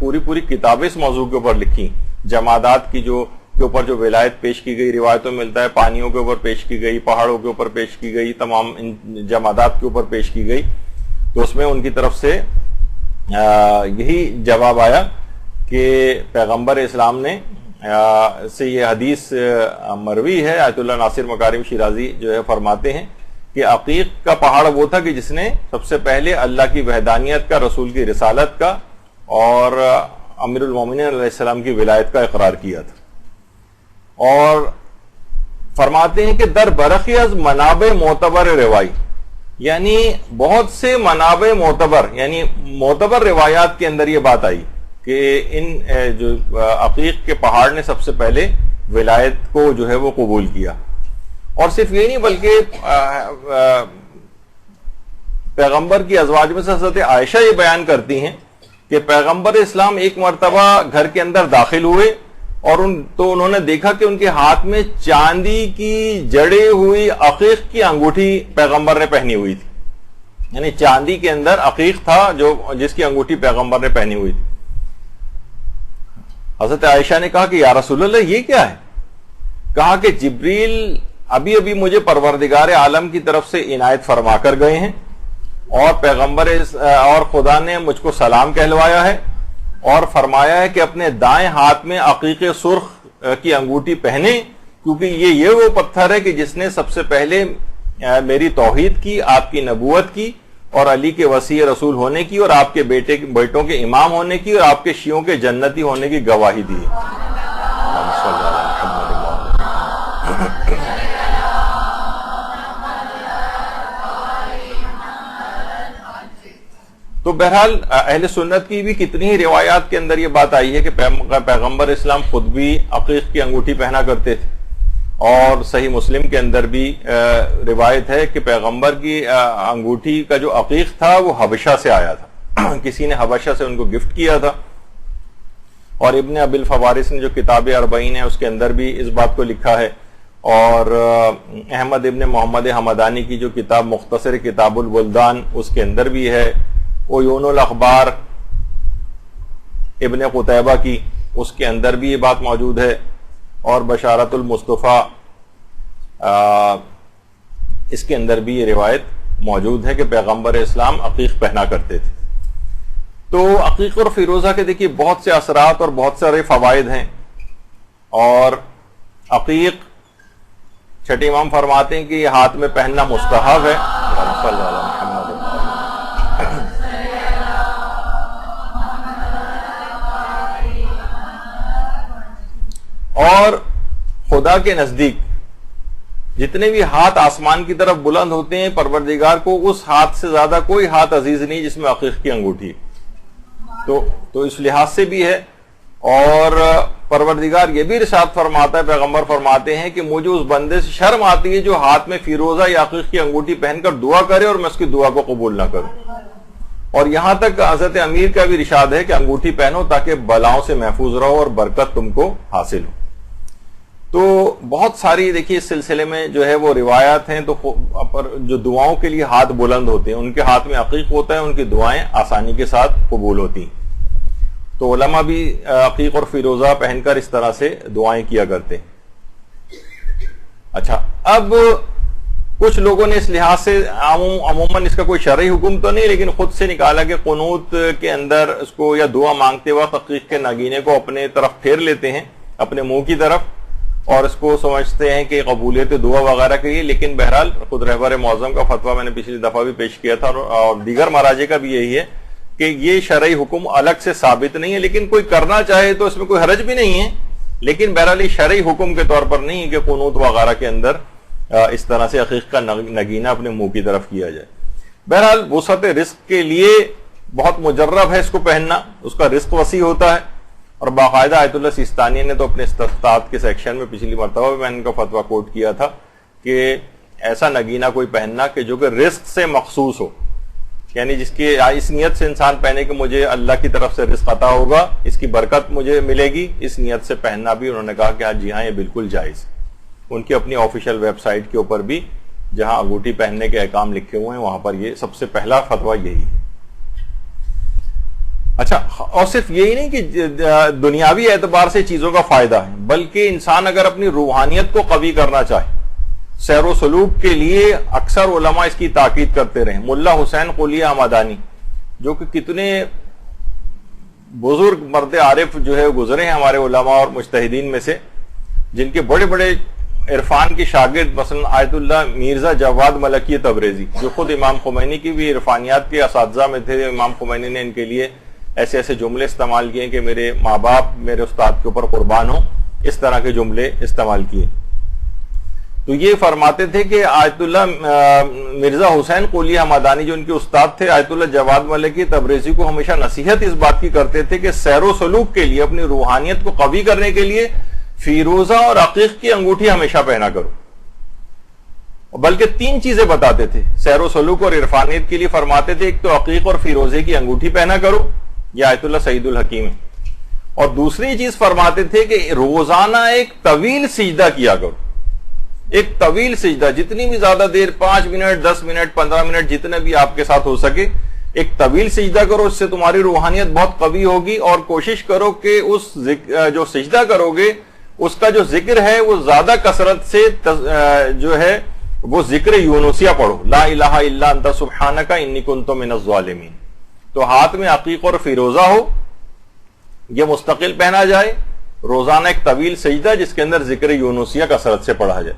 پوری کتابیں اس موضوع کے اوپر لکھی، جمادات کی کے اوپر جو ولایت پیش کی گئی. روایتوں میں ملتا ہے پانیوں کے اوپر پیش کی گئی، پہاڑوں کے اوپر پیش کی گئی، تمام ان جمادات کے اوپر پیش کی گئی. تو اس میں ان کی طرف سے یہی جواب آیا کہ پیغمبر اسلام نے سے یہ حدیث مروی ہے، آیت اللہ ناصر مکارم شیرازی جو ہے فرماتے ہیں کہ عقیق کا پہاڑ وہ تھا کہ جس نے سب سے پہلے اللہ کی وحدانیت کا، رسول کی رسالت کا اور امیر المومنین علیہ السلام کی ولایت کا اقرار کیا تھا. اور فرماتے ہیں کہ در برخی از منابع معتبر روائی، یعنی بہت سے منابع معتبر، یعنی معتبر روایات کے اندر یہ بات آئی کہ ان جو عقیق کے پہاڑ نے سب سے پہلے ولایت کو جو ہے وہ قبول کیا. اور صرف یہ نہیں بلکہ پیغمبر کی ازواج میں سے حضرت عائشہ یہ بیان کرتی ہیں کہ پیغمبر اسلام ایک مرتبہ گھر کے اندر داخل ہوئے اور تو انہوں نے دیکھا کہ ان کے ہاتھ میں چاندی کی جڑی ہوئی عقیق کی انگوٹھی پیغمبر نے پہنی ہوئی تھی. یعنی چاندی کے اندر عقیق تھا جس کی انگوٹھی پیغمبر نے پہنی ہوئی تھی. حضرت عائشہ نے کہا کہ یا رسول اللہ یہ کیا ہے؟ کہا کہ جبریل ابھی ابھی مجھے پروردگار عالم کی طرف سے عنایت فرما کر گئے ہیں اور پیغمبر اور خدا نے مجھ کو سلام کہلوایا ہے اور فرمایا ہے کہ اپنے دائیں ہاتھ میں عقیق سرخ کی انگوٹھی پہنے، کیونکہ یہ وہ پتھر ہے کہ جس نے سب سے پہلے میری توحید کی، آپ کی نبوت کی اور علی کے وصی رسول ہونے کی اور آپ کے بیٹوں کے امام ہونے کی اور آپ کے شیعوں کے جنتی ہونے کی گواہی دی۔ تو بہرحال اہل سنت کی بھی کتنی ہی روایات کے اندر یہ بات آئی ہے کہ پیغمبر اسلام خود بھی عقیق کی انگوٹھی پہنا کرتے تھے، اور صحیح مسلم کے اندر بھی روایت ہے کہ پیغمبر کی انگوٹھی کا جو عقیق تھا وہ حبشہ سے آیا تھا، کسی نے حبشہ سے ان کو گفٹ کیا تھا۔ اور ابن ابی الفوارس نے جو کتاب اربعین ہے اس کے اندر بھی اس بات کو لکھا ہے، اور احمد ابن محمد حمدانی کی جو کتاب مختصر کتاب البلدان اس کے اندر بھی ہے، عیون الاخبار ابن قتیبہ کی اس کے اندر بھی یہ بات موجود ہے، اور بشارت المصطفیٰ اس کے اندر بھی یہ روایت موجود ہے کہ پیغمبر اسلام عقیق پہنا کرتے تھے۔ تو عقیق اور فیروزہ کے دیکھیے بہت سے اثرات اور بہت سارے فوائد ہیں، اور عقیق چھٹے امام فرماتے ہیں کہ یہ ہاتھ میں پہننا مستحب ہے، اور خدا کے نزدیک جتنے بھی ہاتھ آسمان کی طرف بلند ہوتے ہیں، پروردگار کو اس ہاتھ سے زیادہ کوئی ہاتھ عزیز نہیں جس میں عقیق کی انگوٹھی ہے، تو اس لحاظ سے بھی ہے۔ اور پروردگار یہ بھی ارشاد فرماتا ہے، پیغمبر فرماتے ہیں کہ مجھے اس بندے سے شرم آتی ہے جو ہاتھ میں فیروزہ یا عقیق کی انگوٹھی پہن کر دعا کرے اور میں اس کی دعا کو قبول نہ کروں۔ اور یہاں تک حضرت امیر کا بھی ارشاد ہے کہ انگوٹھی پہنو تاکہ بلاؤں سے محفوظ رہو اور برکت تم کو حاصل ہو۔ تو بہت ساری دیکھیے اس سلسلے میں جو ہے وہ روایات ہیں، تو جو دعاؤں کے لیے ہاتھ بلند ہوتے ہیں ان کے ہاتھ میں عقیق ہوتا ہے، ان کی دعائیں آسانی کے ساتھ قبول ہوتی ہیں۔ تو علماء بھی عقیق اور فیروزہ پہن کر اس طرح سے دعائیں کیا کرتے ہیں۔ اچھا، اب کچھ لوگوں نے اس لحاظ سے عموماً اس کا کوئی شرعی حکم تو نہیں، لیکن خود سے نکالا کہ قنوت کے اندر اس کو یا دعا مانگتے وقت عقیق کے نگینے کو اپنے طرف پھیر لیتے ہیں، اپنے منہ کی طرف، اور اس کو سمجھتے ہیں کہ قبولیت دعا وغیرہ کے لیے۔ لیکن بہرحال خود رہبر معظم کا فتویٰ میں نے پچھلی دفعہ بھی پیش کیا تھا، اور دیگر مراجع کا بھی یہی ہے کہ یہ شرعی حکم الگ سے ثابت نہیں ہے، لیکن کوئی کرنا چاہے تو اس میں کوئی حرج بھی نہیں ہے، لیکن بہرحال یہ شرعی حکم کے طور پر نہیں ہے کہ قنوت وغیرہ کے اندر اس طرح سے عقیق کا نگینہ اپنے منہ کی طرف کیا جائے۔ بہرحال وسعت رزق کے لیے بہت مجرب ہے اس کو پہننا، اس کا رزق وسیع ہوتا ہے، اور باقاعدہ آیت اللہ سیستانی نے تو اپنے استفتاحات کے سیکشن میں پچھلی مرتبہ بھی میں نے ان کا فتویٰ کوٹ کیا تھا کہ ایسا نگینہ کوئی پہننا کہ جو کہ رزق سے مخصوص ہو، یعنی جس کی اس نیت سے انسان پہنے کہ مجھے اللہ کی طرف سے رزق عطا ہوگا، اس کی برکت مجھے ملے گی، اس نیت سے پہننا بھی انہوں نے کہا کہ جی ہاں یہ بالکل جائز۔ ان کی اپنی آفیشیل ویب سائٹ کے اوپر بھی جہاں انگوٹھی پہننے کے احکام لکھے ہوئے ہیں وہاں پر یہ سب سے پہلا فتویٰ یہی ہے۔ اچھا، اور صرف یہی نہیں کہ دنیاوی اعتبار سے چیزوں کا فائدہ ہے، بلکہ انسان اگر اپنی روحانیت کو قوی کرنا چاہے، سیر و سلوک کے لیے اکثر علماء اس کی تاکید کرتے رہے۔ ملا حسین قلیہ حمدانی جو کہ کتنے بزرگ مرد عارف جو ہے گزرے ہیں ہمارے علماء اور مجتہدین میں سے، جن کے بڑے بڑے عرفان کی شاگرد مثلا آیت اللہ مرزا جواد ملکی تبریزی جو خود امام خمینی کی بھی عرفانیات کے اساتذہ میں تھے، امام خمینی نے ان کے لیے ایسے ایسے جملے استعمال کیے کہ میرے ماں باپ میرے استاد کے اوپر قربان ہوں، اس طرح کے جملے استعمال کیے۔ تو یہ فرماتے تھے کہ آیت اللہ مرزا حسین قلیہ حمدانی جو ان کے استاد تھے، آیت اللہ جواد ملکی تبریزی کو ہمیشہ نصیحت اس بات کی کرتے تھے کہ سیر و سلوک کے لیے، اپنی روحانیت کو قوی کرنے کے لیے فیروزہ اور عقیق کی انگوٹھی ہمیشہ پہنا کرو، بلکہ تین چیزیں بتاتے تھے سیر و سلوک اور عرفانیت کے لیے۔ فرماتے تھے ایک تو عقیق اور فیروزے کی انگوٹھی پہنا کرو، یہ آیت اللہ سعید الحکیم ہے، اور دوسری چیز فرماتے تھے کہ روزانہ ایک طویل سجدہ کیا کرو، ایک طویل سجدہ، جتنی بھی زیادہ دیر، 5 منٹ 10 منٹ 15 منٹ جتنے بھی آپ کے ساتھ ہو سکے، ایک طویل سجدہ کرو، اس سے تمہاری روحانیت بہت قوی ہوگی، اور کوشش کرو کہ اس جو سجدہ کرو گے اس کا جو ذکر ہے وہ زیادہ کثرت سے جو ہے وہ ذکر یونسیہ پڑھو، لا الہ الا انت سبحانک انی کنت من الظالمین. تو ہاتھ میں عقیق اور فیروزہ ہو، یہ مستقل پہنا جائے، روزانہ ایک طویل سجدہ جس کے اندر ذکر یونسیہ کثرت سے پڑھا جائے.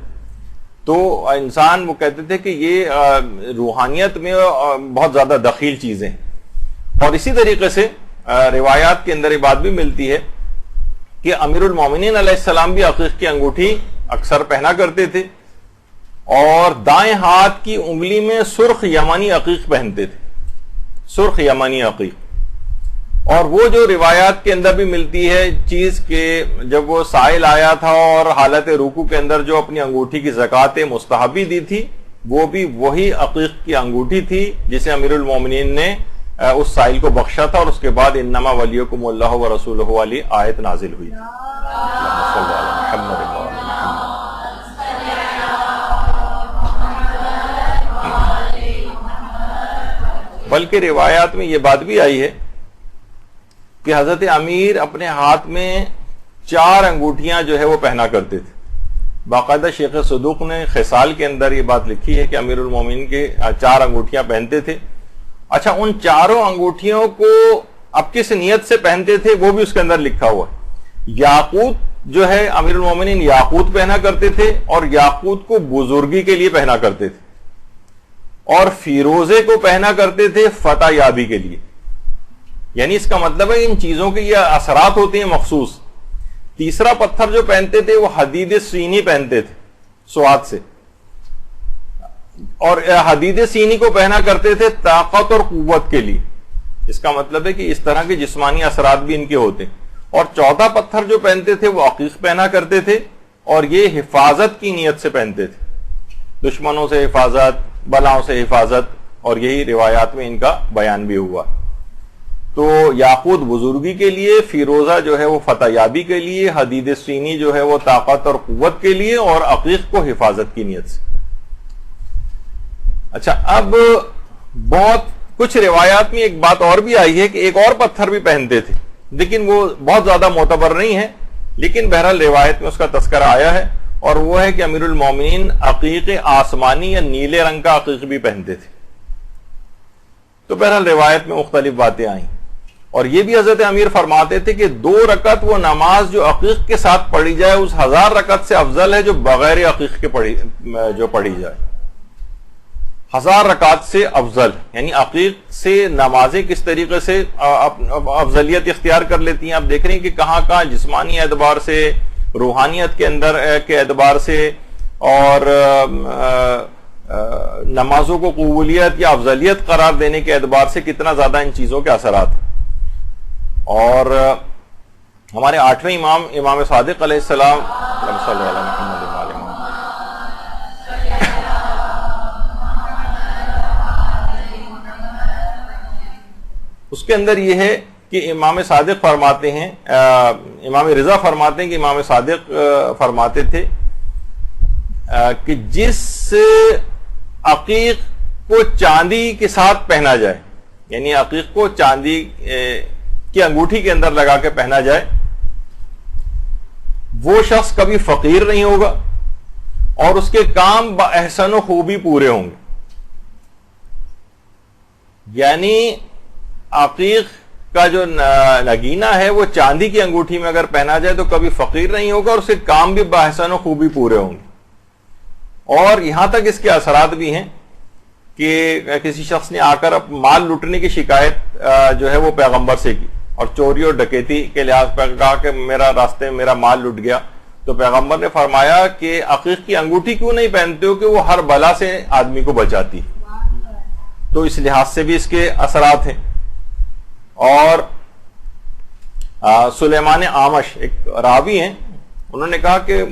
تو انسان، وہ کہتے تھے کہ یہ روحانیت میں بہت زیادہ دخیل چیزیں ہیں. اور اسی طریقے سے روایات کے اندر یہ بات بھی ملتی ہے کہ امیر المومنین علیہ السلام بھی عقیق کی انگوٹھی اکثر پہنا کرتے تھے، اور دائیں ہاتھ کی انگلی میں سرخ یمانی عقیق پہنتے تھے، سرخ یمانی عقیق. اور وہ جو روایات کے اندر بھی ملتی ہے چیز کہ جب وہ سائل آیا تھا اور حالت رکوع کے اندر جو اپنی انگوٹھی کی زکوٰۃ مستحبی دی تھی، وہ بھی وہی عقیق کی انگوٹھی تھی جسے امیر المومنین نے اس سائل کو بخشا تھا، اور اس کے بعد انما ولیکم اللہ ورسولہ والی آیت نازل ہوئی. بلکہ روایات میں یہ بات بھی آئی ہے کہ حضرت امیر اپنے ہاتھ میں 4 انگوٹھیاں جو ہے وہ پہنا کرتے تھے. باقاعدہ شیخ صدوق نے خصال کے اندر یہ بات لکھی ہے کہ امیر المومنین کے 4 انگوٹھیاں پہنتے تھے. اچھا، ان 4 انگوٹھیوں کو اب کس نیت سے پہنتے تھے وہ بھی اس کے اندر لکھا ہوا ہے. یاقوت جو ہے امیر المومنین یاقوت پہنا کرتے تھے، اور یاقوت کو بزرگی کے لیے پہنا کرتے تھے، اور فیروزے کو پہنا کرتے تھے فتح یابی کے لیے. یعنی اس کا مطلب ہے ان چیزوں کے یہ اثرات ہوتے ہیں مخصوص. تیسرا پتھر جو پہنتے تھے وہ حدید سینی پہنتے تھے سوات سے، اور حدید سینی کو پہنا کرتے تھے طاقت اور قوت کے لیے. اس کا مطلب ہے کہ اس طرح کے جسمانی اثرات بھی ان کے ہوتے ہیں. اور چوتھا پتھر جو پہنتے تھے وہ عقیق پہنا کرتے تھے، اور یہ حفاظت کی نیت سے پہنتے تھے، دشمنوں سے حفاظت، بلاؤں سے حفاظت، اور یہی روایات میں ان کا بیان بھی ہوا. تو یاقوت بزرگی کے لیے، فیروزہ جو ہے وہ فتح یابی کے لیے، حدید سینی جو ہے وہ طاقت اور قوت کے لیے، اور عقیق کو حفاظت کی نیت سے. اچھا، اب بہت کچھ روایات میں ایک بات اور بھی آئی ہے کہ ایک اور پتھر بھی پہنتے تھے، لیکن وہ بہت زیادہ معتبر نہیں ہے، لیکن بہرحال روایت میں اس کا تذکرہ آیا ہے، اور وہ ہے کہ امیر المومنین عقیق آسمانی یا نیلے رنگ کا عقیق بھی پہنتے تھے. تو بہرحال روایت میں مختلف باتیں آئیں. اور یہ بھی حضرت امیر فرماتے تھے کہ 2 رکعت وہ نماز جو عقیق کے ساتھ پڑھی جائے اس 1000 رکعت سے افضل ہے جو بغیر عقیق کے پڑھی جائے. 1000 رکعت سے افضل، یعنی عقیق سے نمازیں کس طریقے سے افضلیت اختیار کر لیتی ہیں. آپ دیکھ رہے ہیں کہ کہاں کہاں جسمانی اعتبار سے، روحانیت کے اندر کے اعتبار سے، اور نمازوں کو قبولیت یا افضلیت قرار دینے کے اعتبار سے کتنا زیادہ ان چیزوں کے اثرات. اور ہمارے 8ویں امام، امام صادق علیہ السلام، اس کے اندر یہ ہے کہ امام صادق فرماتے ہیں، امام رضا فرماتے ہیں کہ امام صادق فرماتے تھے کہ جس عقیق کو چاندی کے ساتھ پہنا جائے، یعنی عقیق کو چاندی کی انگوٹھی کے اندر لگا کے پہنا جائے، وہ شخص کبھی فقیر نہیں ہوگا، اور اس کے کام باحسن و خوبی پورے ہوں گے. یعنی عقیق کا جو نگینہ ہے وہ چاندی کی انگوٹھی میں اگر پہنا جائے تو کبھی فقیر نہیں ہوگا، اور اس کے کام بھی باحسن و خوبی پورے ہوں گے. اور یہاں تک اس کے اثرات بھی ہیں کہ کسی شخص نے آ کر مال لوٹنے کی شکایت جو ہے وہ پیغمبر سے کی، اور چوری اور ڈکیتی کے لحاظ پر کہا کہ میرا راستے میں میرا مال لٹ گیا. تو پیغمبر نے فرمایا کہ عقیق کی انگوٹھی کیوں نہیں پہنتے ہو کہ وہ ہر بلا سے آدمی کو بچاتی. تو اس لحاظ سے بھی اس کے اثرات ہیں. اور سلیمان آمش ایک راوی ہیں، انہوں نے کہا کہ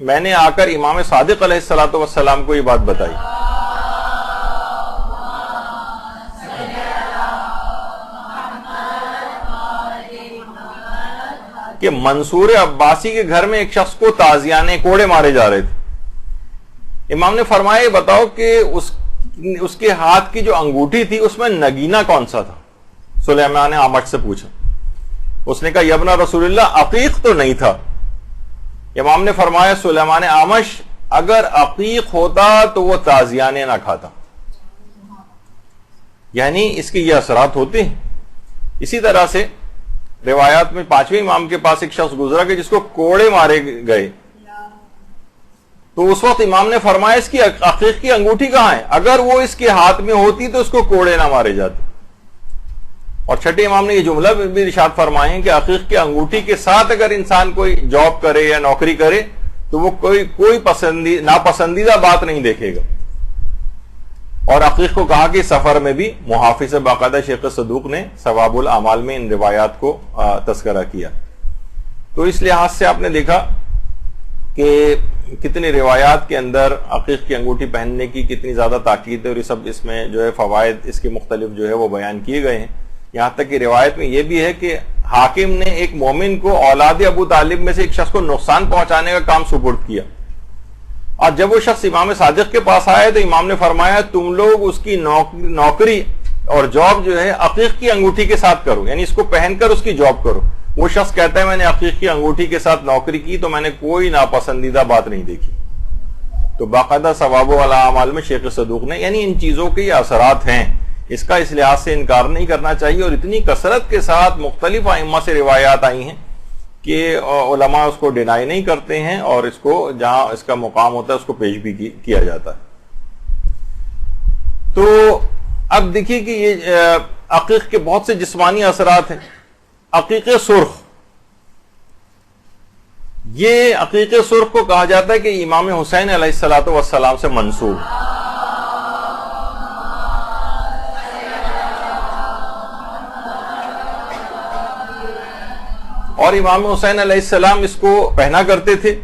میں نے آ کر امام صادق علیہ الصلوۃ والسلام کو یہ بات بتائی کہ منصور عباسی کے گھر میں ایک شخص کو تازیانے کوڑے مارے جا رہے تھے. امام نے فرمایا یہ بتاؤ کہ اس کے ہاتھ کی جو انگوٹھی تھی اس میں نگینہ کون سا تھا. سلیمان نے آمش سے پوچھا. اس نے کہا یا ابن رسول اللہ عقیق تو نہیں تھا. امام نے فرمایا سلیمان اعمش اگر عقیق ہوتا تو وہ تازیانے نہ کھاتا. یعنی اس کے یہ اثرات ہوتے ہیں. اسی طرح سے روایات میں پانچویں امام کے پاس ایک شخص گزرا کہ جس کو کوڑے مارے گئے, تو اس وقت امام نے فرمایا اس کی عقیق کی انگوٹھی کہاں ہے, اگر وہ اس کے ہاتھ میں ہوتی تو اس کو کوڑے نہ مارے جاتے. اور چھٹے امام نے یہ جملہ بھی ارشاد فرمائے کہ عقیق کی انگوٹھی کے ساتھ اگر انسان کوئی جاب کرے یا نوکری کرے تو وہ کوئی ناپسندیدہ بات نہیں دیکھے گا. اور عقیق کو کہا کہ سفر میں بھی محافظ باقاعدہ شیخ صدوق نے ثواب الاعمال میں ان روایات کو تذکرہ کیا. تو اس لحاظ سے آپ نے دیکھا کہ کتنی روایات کے اندر عقیق کی انگوٹھی پہننے کی کتنی زیادہ تاکید ہے, اور یہ سب اس میں جو ہے فوائد اس کے مختلف جو ہے وہ بیان کیے گئے ہیں. یہاں تک کہ روایت میں یہ بھی ہے کہ حاکم نے ایک مومن کو اولاد ابو طالب میں سے ایک شخص کو نقصان پہنچانے کا کام سپرد کیا, اور جب وہ شخص امام صادق کے پاس آئے تو امام نے فرمایا تم لوگ اس کی نوکری اور جاب جو ہے عقیق کی انگوٹھی کے ساتھ کرو, یعنی اس کو پہن کر اس کی جاب کرو. وہ شخص کہتا ہے میں نے عقیق کی انگوٹھی کے ساتھ نوکری کی تو میں نے کوئی ناپسندیدہ بات نہیں دیکھی. تو باقاعدہ ثواب الاعمال میں شیخ صدوق نے یعنی ان چیزوں کے یہ اثرات ہیں, اس کا اس لحاظ سے انکار نہیں کرنا چاہیے. اور اتنی کثرت کے ساتھ مختلف ائمہ سے روایات آئی ہیں کہ علماء اس کو ڈینائی نہیں کرتے ہیں, اور اس کو جہاں اس کا مقام ہوتا ہے اس کو پیش بھی کیا جاتا ہے. تو اب دیکھیے کہ یہ عقیق کے بہت سے جسمانی اثرات ہیں. عقیق سرخ, یہ عقیق سرخ کو کہا جاتا ہے کہ امام حسین علیہ الصلوۃ والسلام سے منسوب. اور امام حسین علیہ السلام اس کو پہنا کرتے تھے,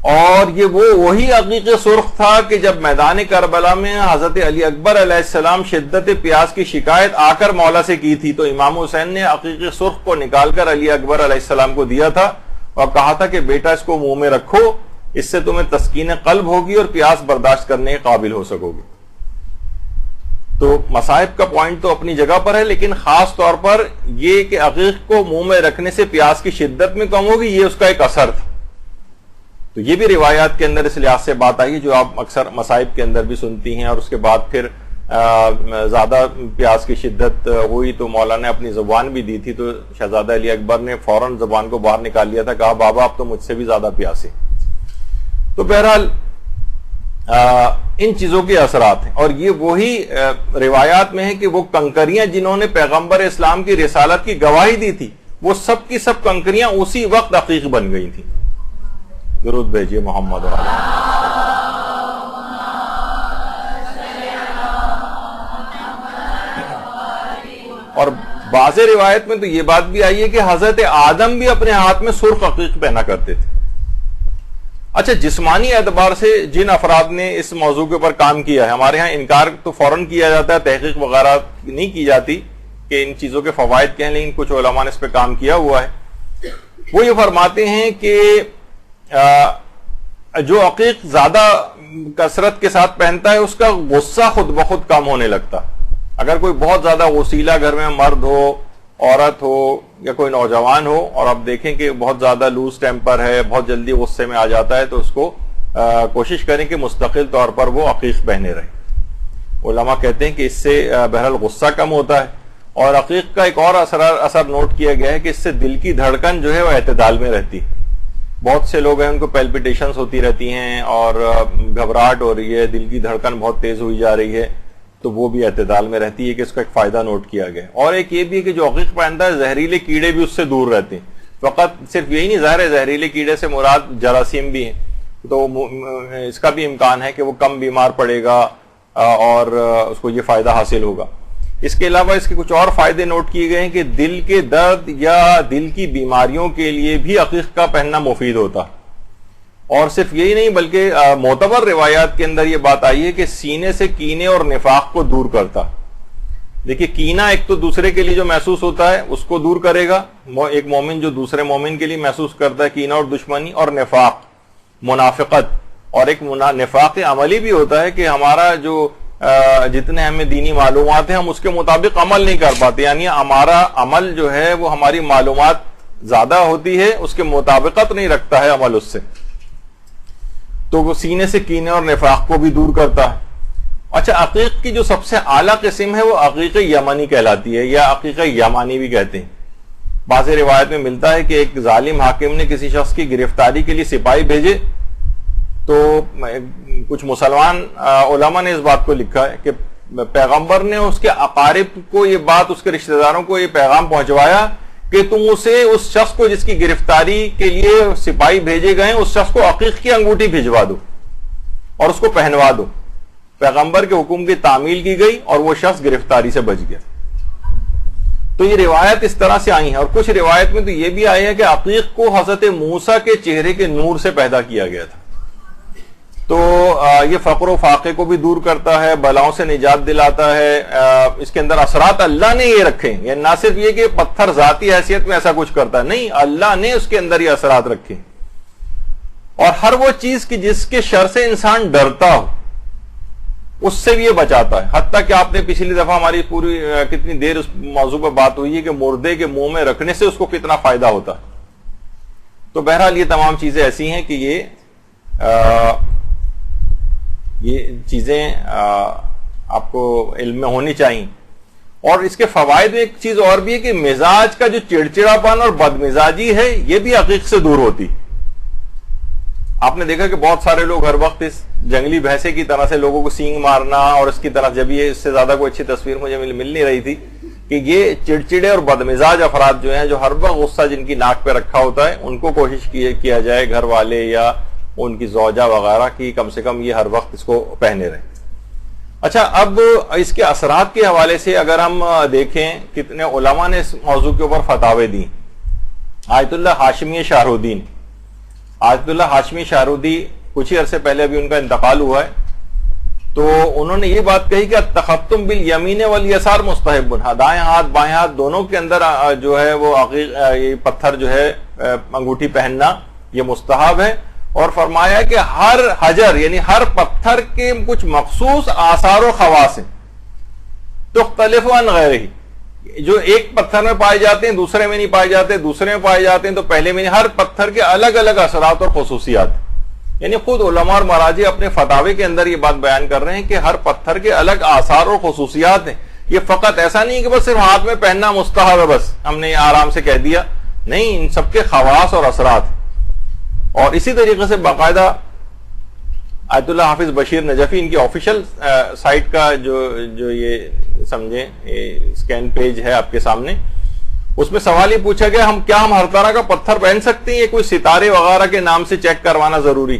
اور یہ وہی عقیق سرخ تھا کہ جب میدان کربلا میں حضرت علی اکبر علیہ السلام شدت پیاس کی شکایت آ کر مولا سے کی تھی, تو امام حسین نے عقیق سرخ کو نکال کر علی اکبر علیہ السلام کو دیا تھا اور کہا تھا کہ بیٹا اس کو منہ میں رکھو, اس سے تمہیں تسکین قلب ہوگی اور پیاس برداشت کرنے کے قابل ہو سکو گے. تو مصائب کا پوائنٹ تو اپنی جگہ پر ہے, لیکن خاص طور پر یہ کہ عقیق کو منہ میں رکھنے سے پیاس کی شدت میں کم ہوگی, یہ اس کا ایک اثر تھا. تو یہ بھی روایات کے اندر اس لحاظ سے بات آئی جو آپ اکثر مصائب کے اندر بھی سنتی ہیں. اور اس کے بعد پھر زیادہ پیاس کی شدت ہوئی تو مولا نے اپنی زبان بھی دی تھی, تو شہزادہ علی اکبر نے فوراً زبان کو باہر نکال لیا تھا, کہا بابا اب تو مجھ سے بھی زیادہ پیاسے. تو بہرحال ان چیزوں کے اثرات ہیں. اور یہ وہی روایات میں ہے کہ وہ کنکریاں جنہوں نے پیغمبر اسلام کی رسالت کی گواہی دی تھی, وہ سب کی سب کنکریاں اسی وقت عقیق بن گئی تھیں. درود بھیجیے محمد علیہ. اور بعض روایت میں تو یہ بات بھی آئی ہے کہ حضرت آدم بھی اپنے ہاتھ میں سرخ عقیق پہنا کرتے تھے. اچھا, جسمانی اعتبار سے جن افراد نے اس موضوع کے اوپر کام کیا ہے, ہمارے ہاں انکار تو فوراً کیا جاتا ہے, تحقیق وغیرہ نہیں کی جاتی کہ ان چیزوں کے فوائد کیا ہیں, لیکن کچھ علماء نے اس پہ کام کیا ہوا ہے. وہ یہ فرماتے ہیں کہ جو عقیق زیادہ کثرت کے ساتھ پہنتا ہے اس کا غصہ خود بخود کم ہونے لگتا. اگر کوئی بہت زیادہ غصیلہ گھر میں مرد ہو, عورت ہو یا کوئی نوجوان ہو, اور آپ دیکھیں کہ بہت زیادہ لوز ٹیمپر ہے, بہت جلدی غصے میں آ جاتا ہے, تو اس کو کوشش کریں کہ مستقل طور پر وہ عقیق پہنے رہے. علماء کہتے ہیں کہ اس سے بہرحال غصہ کم ہوتا ہے. اور عقیق کا ایک اور اثر نوٹ کیا گیا ہے کہ اس سے دل کی دھڑکن جو ہے وہ اعتدال میں رہتی. بہت سے لوگ ہیں ان کو پیلپیٹیشنز ہوتی رہتی ہیں اور گھبراہٹ ہو رہی ہے, دل کی دھڑکن بہت تیز ہوئی جا رہی ہے, تو وہ بھی اعتدال میں رہتی ہے, کہ اس کا ایک فائدہ نوٹ کیا گیا. اور ایک یہ بھی ہے کہ جو عقیق پہنتا ہے زہریلے کیڑے بھی اس سے دور رہتے ہیں. فقط صرف یہی نہیں, ظاہر ہے زہریلے کیڑے سے مراد جراثیم بھی ہیں, تو اس کا بھی امکان ہے کہ وہ کم بیمار پڑے گا اور اس کو یہ فائدہ حاصل ہوگا. اس کے علاوہ اس کے کچھ اور فائدے نوٹ کیے گئے ہیں کہ دل کے درد یا دل کی بیماریوں کے لیے بھی عقیق کا پہننا مفید ہوتا. اور صرف یہی نہیں بلکہ معتبر روایات کے اندر یہ بات آئی ہے کہ سینے سے کینے اور نفاق کو دور کرتا. دیکھیے, کینہ ایک تو دوسرے کے لیے جو محسوس ہوتا ہے اس کو دور کرے گا, ایک مومن جو دوسرے مومن کے لیے محسوس کرتا ہے کینہ اور دشمنی, اور نفاق منافقت, اور ایک نفاق عملی بھی ہوتا ہے کہ ہمارا جو جتنے ہمیں دینی معلومات ہیں ہم اس کے مطابق عمل نہیں کر پاتے، یعنی ہمارا عمل جو ہے وہ ہماری معلومات زیادہ ہوتی ہے، اس کے مطابقت نہیں رکھتا ہے عمل اس سے، تو وہ سینے سے کینے اور نفاق کو بھی دور کرتا ہے۔ اچھا، عقیق کی جو سب سے اعلیٰ قسم ہے وہ عقیق یمنی کہلاتی ہے، یا عقیق یمانی بھی کہتے ہیں۔ بعض روایت میں ملتا ہے کہ ایک ظالم حاکم نے کسی شخص کی گرفتاری کے لیے سپاہی بھیجے، تو کچھ مسلمان علماء نے اس بات کو لکھا ہے کہ پیغمبر نے اس کے اقارب کو یہ بات، اس کے رشتہ داروں کو یہ پیغام پہنچوایا کہ تم اسے، اس شخص کو جس کی گرفتاری کے لیے سپاہی بھیجے گئے، اس شخص کو عقیق کی انگوٹھی بھجوا دو اور اس کو پہنوا دو۔ پیغمبر کے حکم کی تعمیل کی گئی اور وہ شخص گرفتاری سے بچ گیا۔ تو یہ روایت اس طرح سے آئی ہیں، اور کچھ روایت میں تو یہ بھی آئی ہے کہ عقیق کو حضرت موسیٰ کے چہرے کے نور سے پیدا کیا گیا تھا۔ تو یہ فقر و فاقے کو بھی دور کرتا ہے، بلاؤں سے نجات دلاتا ہے۔ اس کے اندر اثرات اللہ نے یہ رکھے ہیں، یعنی نہ صرف یہ کہ پتھر ذاتی حیثیت میں ایسا کچھ کرتا ہے، نہیں، اللہ نے اس کے اندر یہ اثرات رکھے، اور ہر وہ چیز کی جس کے شر سے انسان ڈرتا ہو اس سے بھی یہ بچاتا ہے۔ حتیٰ کہ آپ نے پچھلی دفعہ ہماری پوری کتنی دیر اس موضوع پر بات ہوئی ہے کہ مردے کے منہ میں رکھنے سے اس کو کتنا فائدہ ہوتا ہے۔ تو بہرحال یہ تمام چیزیں ایسی ہیں کہ یہ چیزیں آپ کو علم میں ہونی چاہیے۔ اور اس کے فوائد میں ایک چیز اور بھی ہے کہ مزاج کا جو چڑچڑاپن اور بدمزاجی ہے یہ بھی عقیق سے دور ہوتی۔ آپ نے دیکھا کہ بہت سارے لوگ ہر وقت اس جنگلی بھینسے کی طرح سے لوگوں کو سینگ مارنا اور اس کی طرح، جب یہ اس سے زیادہ کوئی اچھی تصویر مجھے مل نہیں رہی تھی کہ یہ چڑچڑے اور بدمزاج افراد جو ہیں، جو ہر وقت غصہ جن کی ناک پہ رکھا ہوتا ہے، ان کو کوشش کیا جائے گھر والے یا ان کی زوجہ وغیرہ کی کم سے کم یہ ہر وقت اس کو پہنے رہے۔ اچھا، اب اس کے اثرات کے حوالے سے اگر ہم دیکھیں کتنے علماء نے اس موضوع کے اوپر فتاوے دی۔ آیت اللہ ہاشمی شہرودی، آیت اللہ ہاشمی شہرودی کچھ ہی عرصے پہلے ابھی ان کا انتقال ہوا ہے، تو انہوں نے یہ بات کہی کہ التختم بالیمین والیسار مستحب، دائیں ہاتھ بائیں ہاتھ دونوں کے اندر جو ہے وہ عقیق، یہ پتھر جو ہے انگوٹھی پہننا یہ مستحب ہے، اور فرمایا کہ ہر حجر یعنی ہر پتھر کے کچھ مخصوص آثار و خواص ہیں، تختلف عن غیرہ، جو ایک پتھر میں پائے جاتے ہیں دوسرے میں نہیں پائے جاتے، دوسرے میں پائے جاتے ہیں تو پہلے میں نہیں، ہر پتھر کے الگ الگ اثرات اور خصوصیات۔ یعنی خود علماء اور مراجع اپنے فتاوے کے اندر یہ بات بیان کر رہے ہیں کہ ہر پتھر کے الگ آثار اور خصوصیات ہیں۔ یہ فقط ایسا نہیں کہ بس صرف ہاتھ میں پہننا مستحب ہے، بس ہم نے آرام سے کہہ دیا، نہیں، ان سب کے خواص اور اثرات۔ اور اسی طریقے سے باقاعدہ آیت اللہ حافظ بشیر نجفی، ان کی آفیشیل سائٹ کا جو یہ سمجھیں اسکین پیج ہے آپ کے سامنے، اس میں سوال یہ پوچھا گیا ہم ہر طرح کا پتھر پہن سکتے ہیں، یہ کوئی ستارے وغیرہ کے نام سے چیک کروانا ضروری؟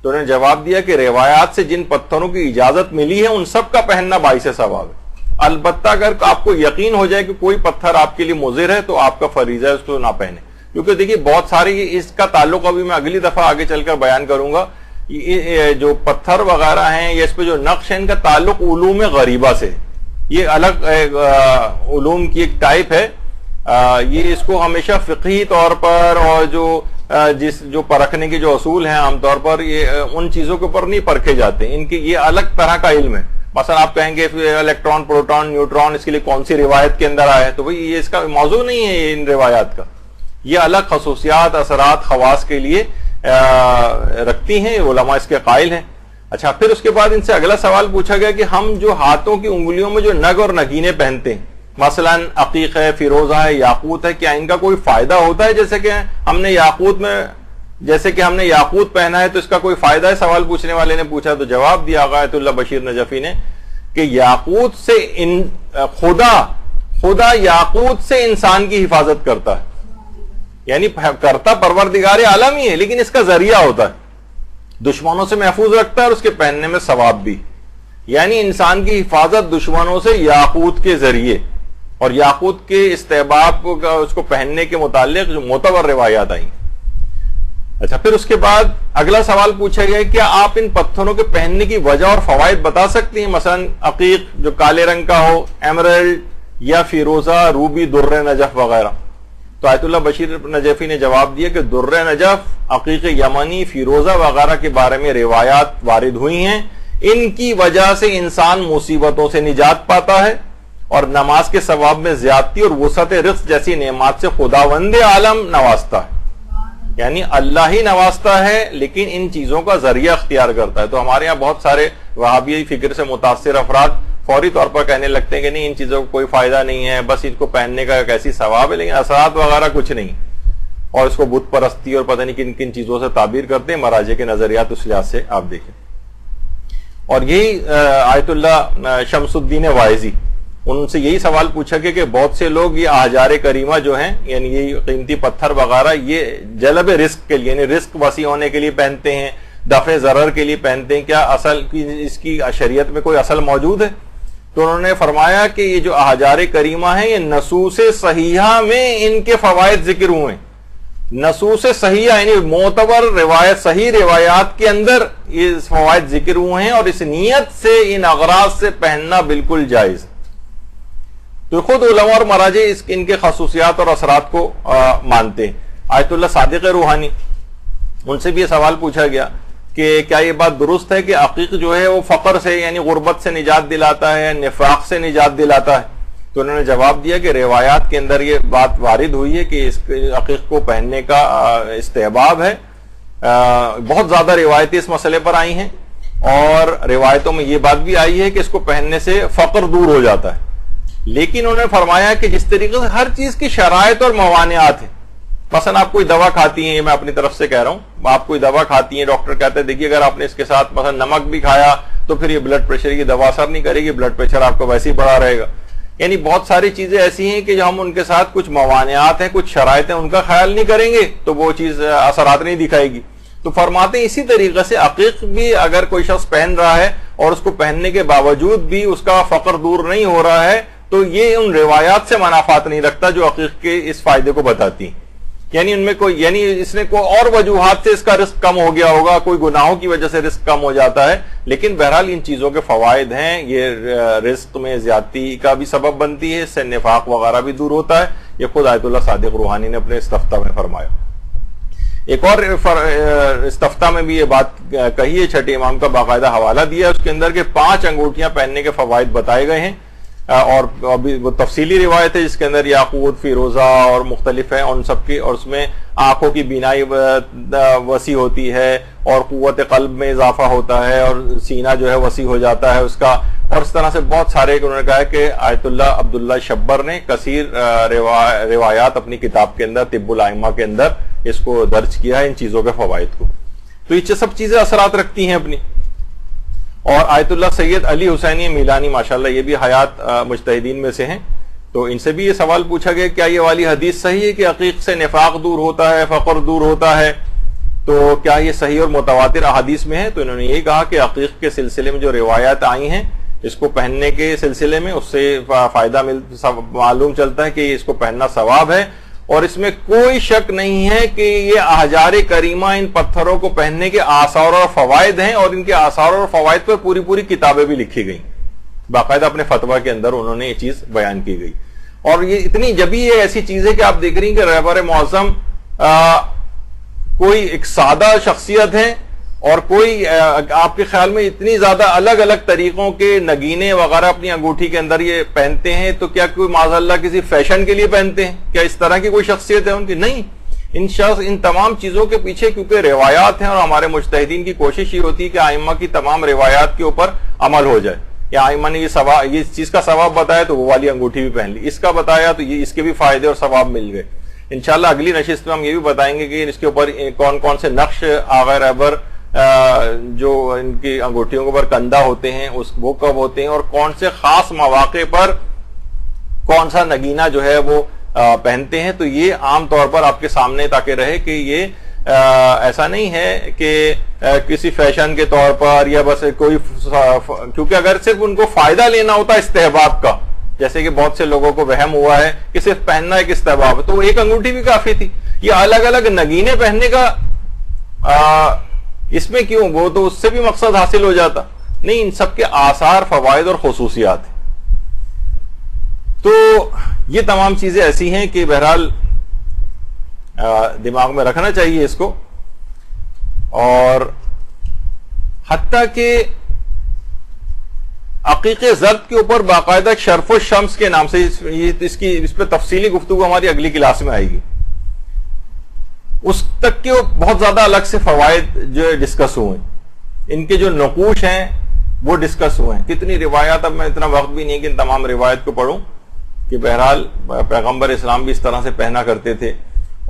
تو انہوں نے جواب دیا کہ روایات سے جن پتھروں کی اجازت ملی ہے ان سب کا پہننا باعث ثواب ہے، البتہ اگر آپ کو یقین ہو جائے کہ کوئی پتھر آپ کے لیے مضر ہے تو آپ کا فریضہ ہے اس کو نہ پہنے، کیونکہ دیکھیے بہت ساری اس کا تعلق ابھی میں اگلی دفعہ آگے چل کر بیان کروں گا، جو پتھر وغیرہ ہیں یا اس پہ جو نقش ہے ان کا تعلق علوم غریبہ سے، یہ الگ علوم کی ایک ٹائپ ہے، یہ اس کو ہمیشہ فقہی طور پر اور جو پرکھنے کے جو اصول ہیں عام طور پر یہ ان چیزوں کے اوپر نہیں پرکھے جاتے، ان کی یہ الگ طرح کا علم ہے۔ مثلا آپ کہیں گے الیکٹران، پروٹون، نیوٹران اس کے لیے کون سی روایت کے اندر آیا ہے، تو بھئی یہ اس کا موضوع نہیں ہے ان روایات کا، یہ الگ خصوصیات، اثرات، خواص کے لیے رکھتی ہیں، علماء اس کے قائل ہیں۔ اچھا، پھر اس کے بعد ان سے اگلا سوال پوچھا گیا کہ ہم جو ہاتھوں کی انگلیوں میں جو نگ اور نگینے پہنتے ہیں، مثلا عقیق ہے، فیروزہ ہے، یاقوت ہے، کیا ان کا کوئی فائدہ ہوتا ہے؟ جیسے کہ ہم نے یاقوت پہنا ہے تو اس کا کوئی فائدہ ہے؟ سوال پوچھنے والے نے پوچھا تو جواب دیا آیت اللہ بشیر نجفی نے کہ یاقوت سے خدا یاقوت سے انسان کی حفاظت کرتا ہے، یعنی کرتا پروردگار عالم ہی ہے، لیکن اس کا ذریعہ ہوتا ہے، دشمنوں سے محفوظ رکھتا ہے اور اس کے پہننے میں ثواب بھی، یعنی انسان کی حفاظت دشمنوں سے یاقوت کے ذریعے، اور یاقوت کے استحباب کا اس کو پہننے کے متعلق جو معتبر روایات آئیں۔ اچھا، پھر اس کے بعد اگلا سوال پوچھا گیا کیا آپ ان پتھروں کے پہننے کی وجہ اور فوائد بتا سکتے ہیں؟ مثلا عقیق جو کالے رنگ کا ہو، ایمرلڈ یا فیروزہ، روبی، در نجف وغیرہ۔ تو آیت اللہ بشیر نجفی نے جواب دیا کہ در نجف، عقیق یمنی، فیروزہ وغیرہ کے بارے میں روایات وارد ہوئی ہیں، ان کی وجہ سے انسان مصیبتوں سے نجات پاتا ہے اور نماز کے ثواب میں زیادتی اور وسعت رزق جیسی نعمات سے خداوند عالم نوازتا ہے. یعنی اللہ ہی نوازتا ہے لیکن ان چیزوں کا ذریعہ اختیار کرتا ہے. تو ہمارے یہاں بہت سارے وہابی فکر سے متاثر افراد فوری طور پر کہنے لگتے ہیں کہ نہیں ان چیزوں کو کوئی فائدہ نہیں ہے, بس ان کو پہننے کا ایک ایسی ثواب ہے لیکن اثرات وغیرہ کچھ نہیں, اور اس کو بت پرستی اور پتہ نہیں کن کن چیزوں سے تعبیر کرتے ہیں. مراجع کے نظریات اس لحاظ سے آپ دیکھیں. اور یہی آیت اللہ شمس الدین واعظی, ان سے یہی سوال پوچھا کہ بہت سے لوگ یہ احجار کریمہ جو ہیں یعنی یہ قیمتی پتھر وغیرہ یہ جلب رزق کے لیے یعنی رزق وسیع ہونے کے لیے پہنتے ہیں, دفع ضرر کے لیے پہنتے ہیں, کیا اصل اس کی شریعت میں کوئی اصل موجود ہے؟ تو انہوں نے فرمایا کہ یہ جو احجار کریمہ ہیں یہ نصوص صحیحہ میں ان کے فوائد ذکر ہوئے ہیں. نصوص صحیحہ یعنی معتبر روایت, صحیح روایات کے اندر یہ فوائد ذکر ہوئے ہیں اور اس نیت سے ان اغراض سے پہننا بالکل جائز. تو خود علماء اور مراجع ان کے خصوصیات اور اثرات کو مانتے ہیں. آیت اللہ صادق روحانی, ان سے بھی یہ سوال پوچھا گیا کہ کیا یہ بات درست ہے کہ عقیق جو ہے وہ فقر سے یعنی غربت سے نجات دلاتا ہے, نفاق سے نجات دلاتا ہے؟ تو انہوں نے جواب دیا کہ روایات کے اندر یہ بات وارد ہوئی ہے کہ اس عقیق کو پہننے کا استحباب ہے. بہت زیادہ روایتیں اس مسئلے پر آئی ہیں اور روایتوں میں یہ بات بھی آئی ہے کہ اس کو پہننے سے فقر دور ہو جاتا ہے. لیکن انہوں نے فرمایا کہ جس طریقے سے ہر چیز کی شرائط اور موانعات ہیں, مثلا آپ کوئی دوا کھاتی ہیں, یہ میں اپنی طرف سے کہہ رہا ہوں, آپ کوئی دوا کھاتی ہیں, ڈاکٹر کہتے ہیں دیکھیے اگر آپ نے اس کے ساتھ مثلا نمک بھی کھایا تو پھر یہ بلڈ پریشر کی دوا اثر نہیں کرے گی, بلڈ پریشر آپ کا ویسے ہی بڑھا رہے گا. یعنی بہت ساری چیزیں ایسی ہیں کہ جو ہم ان کے ساتھ کچھ موانعات ہیں, کچھ شرائط ہیں, ان کا خیال نہیں کریں گے تو وہ چیز اثرات نہیں دکھائے گی. تو فرماتے ہیں اسی طریقے سے عقیق بھی اگر کوئی شخص پہن رہا ہے اور اس کو پہننے کے باوجود بھی اس کا فقر دور نہیں ہو رہا ہے تو یہ ان روایات سے منافات نہیں رکھتا جو عقیق کے اس فائدے کو بتاتی ہیں. یعنی ان میں کوئی یعنی اس نے کوئی اور وجوہات سے اس کا رزق کم ہو گیا ہوگا, کوئی گناہوں کی وجہ سے رزق کم ہو جاتا ہے, لیکن بہرحال ان چیزوں کے فوائد ہیں. یہ رزق میں زیادتی کا بھی سبب بنتی ہے, اس سے نفاق وغیرہ بھی دور ہوتا ہے. یہ خود آیت اللہ صادق روحانی نے اپنے استفتاء میں فرمایا. ایک اور استفتاء میں بھی یہ بات کہی ہے, چھٹے امام کا باقاعدہ حوالہ دیا ہے اس کے اندر کہ 5 انگوٹھیاں پہننے کے فوائد بتائے گئے ہیں, اور وہ تفصیلی روایت ہے جس کے اندر یاقوت, فیروزہ اور مختلف ہیں ان سب کی, اور اس میں آنکھوں کی بینائی وسیع ہوتی ہے اور قوت قلب میں اضافہ ہوتا ہے اور سینہ جو ہے وسیع ہو جاتا ہے اس کا, اور اس طرح سے بہت سارے. انہوں نے کہا کہ آیت اللہ عبداللہ شبر نے کثیر روایات اپنی کتاب کے اندر طب الائمہ کے اندر اس کو درج کیا ہے ان چیزوں کے فوائد کو. تو یہ سب چیزیں اثرات رکھتی ہیں اپنی. اور آیت اللہ سید علی حسینی میلانی ماشاءاللہ یہ بھی حیات مجتہدین میں سے ہیں, تو ان سے بھی یہ سوال پوچھا گیا کیا یہ والی حدیث صحیح ہے کہ عقیق سے نفاق دور ہوتا ہے, فقر دور ہوتا ہے, تو کیا یہ صحیح اور متواتر احادیث میں ہے؟ تو انہوں نے یہی کہا کہ عقیق کے سلسلے میں جو روایات آئی ہیں اس کو پہننے کے سلسلے میں اس سے فائدہ معلوم چلتا ہے کہ اس کو پہننا ثواب ہے, اور اس میں کوئی شک نہیں ہے کہ یہ احجار کریمہ ان پتھروں کو پہننے کے آثار اور فوائد ہیں, اور ان کے آثار اور فوائد پر پوری پوری کتابیں بھی لکھی گئیں. باقاعدہ اپنے فتویٰ کے اندر انہوں نے یہ چیز بیان کی گئی. اور یہ اتنی جبھی یہ ایسی چیز ہے کہ آپ دیکھ رہی ہیں کہ رہبر معظم کوئی ایک سادہ شخصیت ہے اور کوئی آپ کے خیال میں اتنی زیادہ الگ الگ طریقوں کے نگینے وغیرہ اپنی انگوٹھی کے اندر یہ پہنتے ہیں, تو کیا کوئی معاذ اللہ کسی فیشن کے لیے پہنتے ہیں؟ کیا اس طرح کی کوئی شخصیت ہے ان کی؟ نہیں. ان تمام چیزوں کے پیچھے کیونکہ روایات ہیں, اور ہمارے مجتہدین کی کوشش یہ ہوتی ہے کہ ائمہ کی تمام روایات کے اوپر عمل ہو جائے. یا ائمہ نے یہ چیز کا ثواب بتایا تو وہ والی انگوٹھی بھی پہن لی, اس کا بتایا تو یہ اس کے بھی فائدے اور ثواب مل گئے. انشاءاللہ اگلی نشست میں ہم یہ بھی بتائیں گے کہ اس کے اوپر کون کون سے نقش آغا رہبر جو ان کی انگوٹھیوں کے اوپر کندہ ہوتے ہیں وہ کب ہوتے ہیں, اور کون سے خاص مواقع پر کون سا نگینہ جو ہے وہ پہنتے ہیں. تو یہ عام طور پر آپ کے سامنے تاکہ رہے کہ یہ ایسا نہیں ہے کہ کسی فیشن کے طور پر یا بس کوئی, کیونکہ اگر صرف ان کو فائدہ لینا ہوتا استحباب کا, جیسے کہ بہت سے لوگوں کو وہم ہوا ہے کہ صرف پہننا ایک استحباب ہے, تو ایک انگوٹھی بھی کافی تھی. یہ الگ الگ نگینے پہننے کا اس میں کیوں, وہ تو اس سے بھی مقصد حاصل ہو جاتا. نہیں, ان سب کے آثار, فوائد اور خصوصیات ہیں. تو یہ تمام چیزیں ایسی ہیں کہ بہرحال دماغ میں رکھنا چاہیے اس کو. اور حتیٰ کہ عقیق زرد کے اوپر باقاعدہ شرف الشمس کے نام سے اس پہ تفصیلی گفتگو ہماری اگلی کلاس میں آئے گی. اس تک کے بہت زیادہ الگ سے فوائد جو ڈسکس ہوئے, ان کے جو نقوش ہیں وہ ڈسکس ہوئے ہیں. کتنی روایات, اب میں اتنا وقت بھی نہیں کہ ان تمام روایت کو پڑھوں, کہ بہرحال پیغمبر اسلام بھی اس طرح سے پہنا کرتے تھے.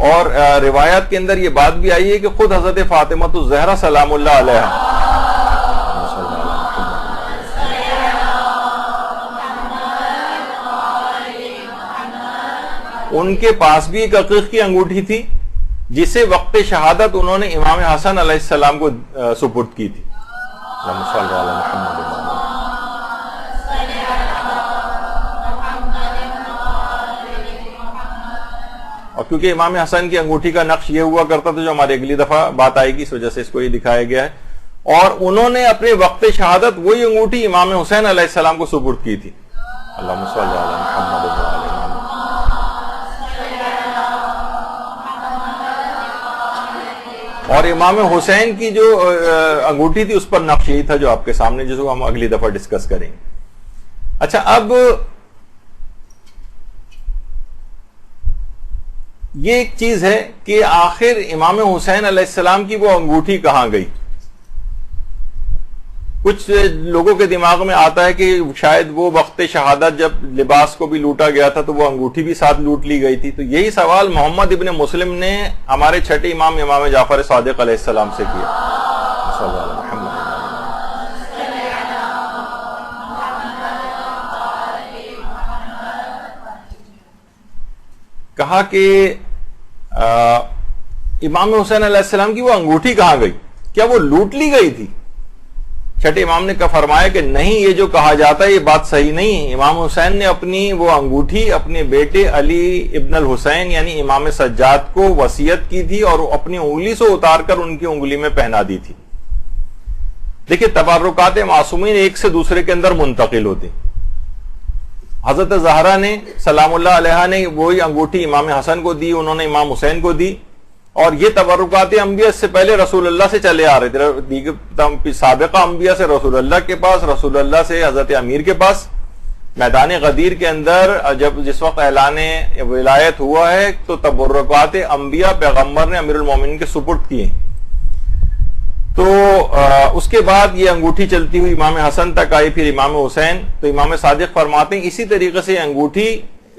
اور روایات کے اندر یہ بات بھی آئی ہے کہ خود حضرت فاطمہ الزہرا سلام اللہ علیہا ان کے پاس بھی ایک عقیق کی انگوٹھی تھی, جسے وقت شہادت انہوں نے امام حسن علیہ السلام کو سپرد کی تھی. اور کیونکہ امام حسن کی انگوٹھی کا نقش یہ ہوا کرتا تھا, جو ہماری اگلی دفعہ بات آئے گی, اس وجہ سے اس کو یہ دکھایا گیا ہے. اور انہوں نے اپنے وقت شہادت وہی انگوٹھی امام حسین علیہ السلام کو سپرد کی تھی. اللہم صلی علی محمد و علی محمد. اور امام حسین کی جو انگوٹھی تھی اس پر نقش یہی تھا جو آپ کے سامنے, جس کو ہم اگلی دفعہ ڈسکس کریں گے. اچھا, اب یہ ایک چیز ہے کہ آخر امام حسین علیہ السلام کی وہ انگوٹھی کہاں گئی. کچھ لوگوں کے دماغ میں آتا ہے کہ شاید وہ وقت شہادت جب لباس کو بھی لوٹا گیا تھا تو وہ انگوٹھی بھی ساتھ لوٹ لی گئی تھی. تو یہی سوال محمد ابن مسلم نے ہمارے چھٹے امام امام جعفر صادق علیہ السلام سے کیا. کہا کہ امام حسین علیہ السلام کی وہ انگوٹھی کہاں گئی, کیا وہ لوٹ لی گئی تھی؟ چھٹے امام نے فرمایا کہ نہیں, یہ جو کہا جاتا ہے یہ بات صحیح نہیں ہے. امام حسین نے اپنی وہ انگوٹھی اپنے بیٹے علی ابن الحسین یعنی امام سجاد کو وصیت کی تھی اور اپنی انگلی سے اتار کر ان کی انگلی میں پہنا دی تھی. دیکھیں, تبرکات معصومین ایک سے دوسرے کے اندر منتقل ہوتے. حضرت زہرا نے سلام اللہ علیہا نے وہی انگوٹھی امام حسن کو دی, انہوں نے امام حسین کو دی. اور یہ تبرکات انبیاء سے پہلے رسول اللہ سے چلے آ رہے تھے. سابقہ انبیاء سے رسول اللہ کے پاس, رسول اللہ سے حضرت امیر کے پاس. میدان غدیر کے اندر جس وقت اعلان ولایت ہوا ہے تو تبرکات انبیاء پیغمبر نے امیر المومنین کے سپرد کیے. تو اس کے بعد یہ انگوٹھی چلتی ہوئی امام حسن تک آئی, پھر امام حسین. تو امام صادق فرماتے ہیں اسی طریقے سے انگوٹھی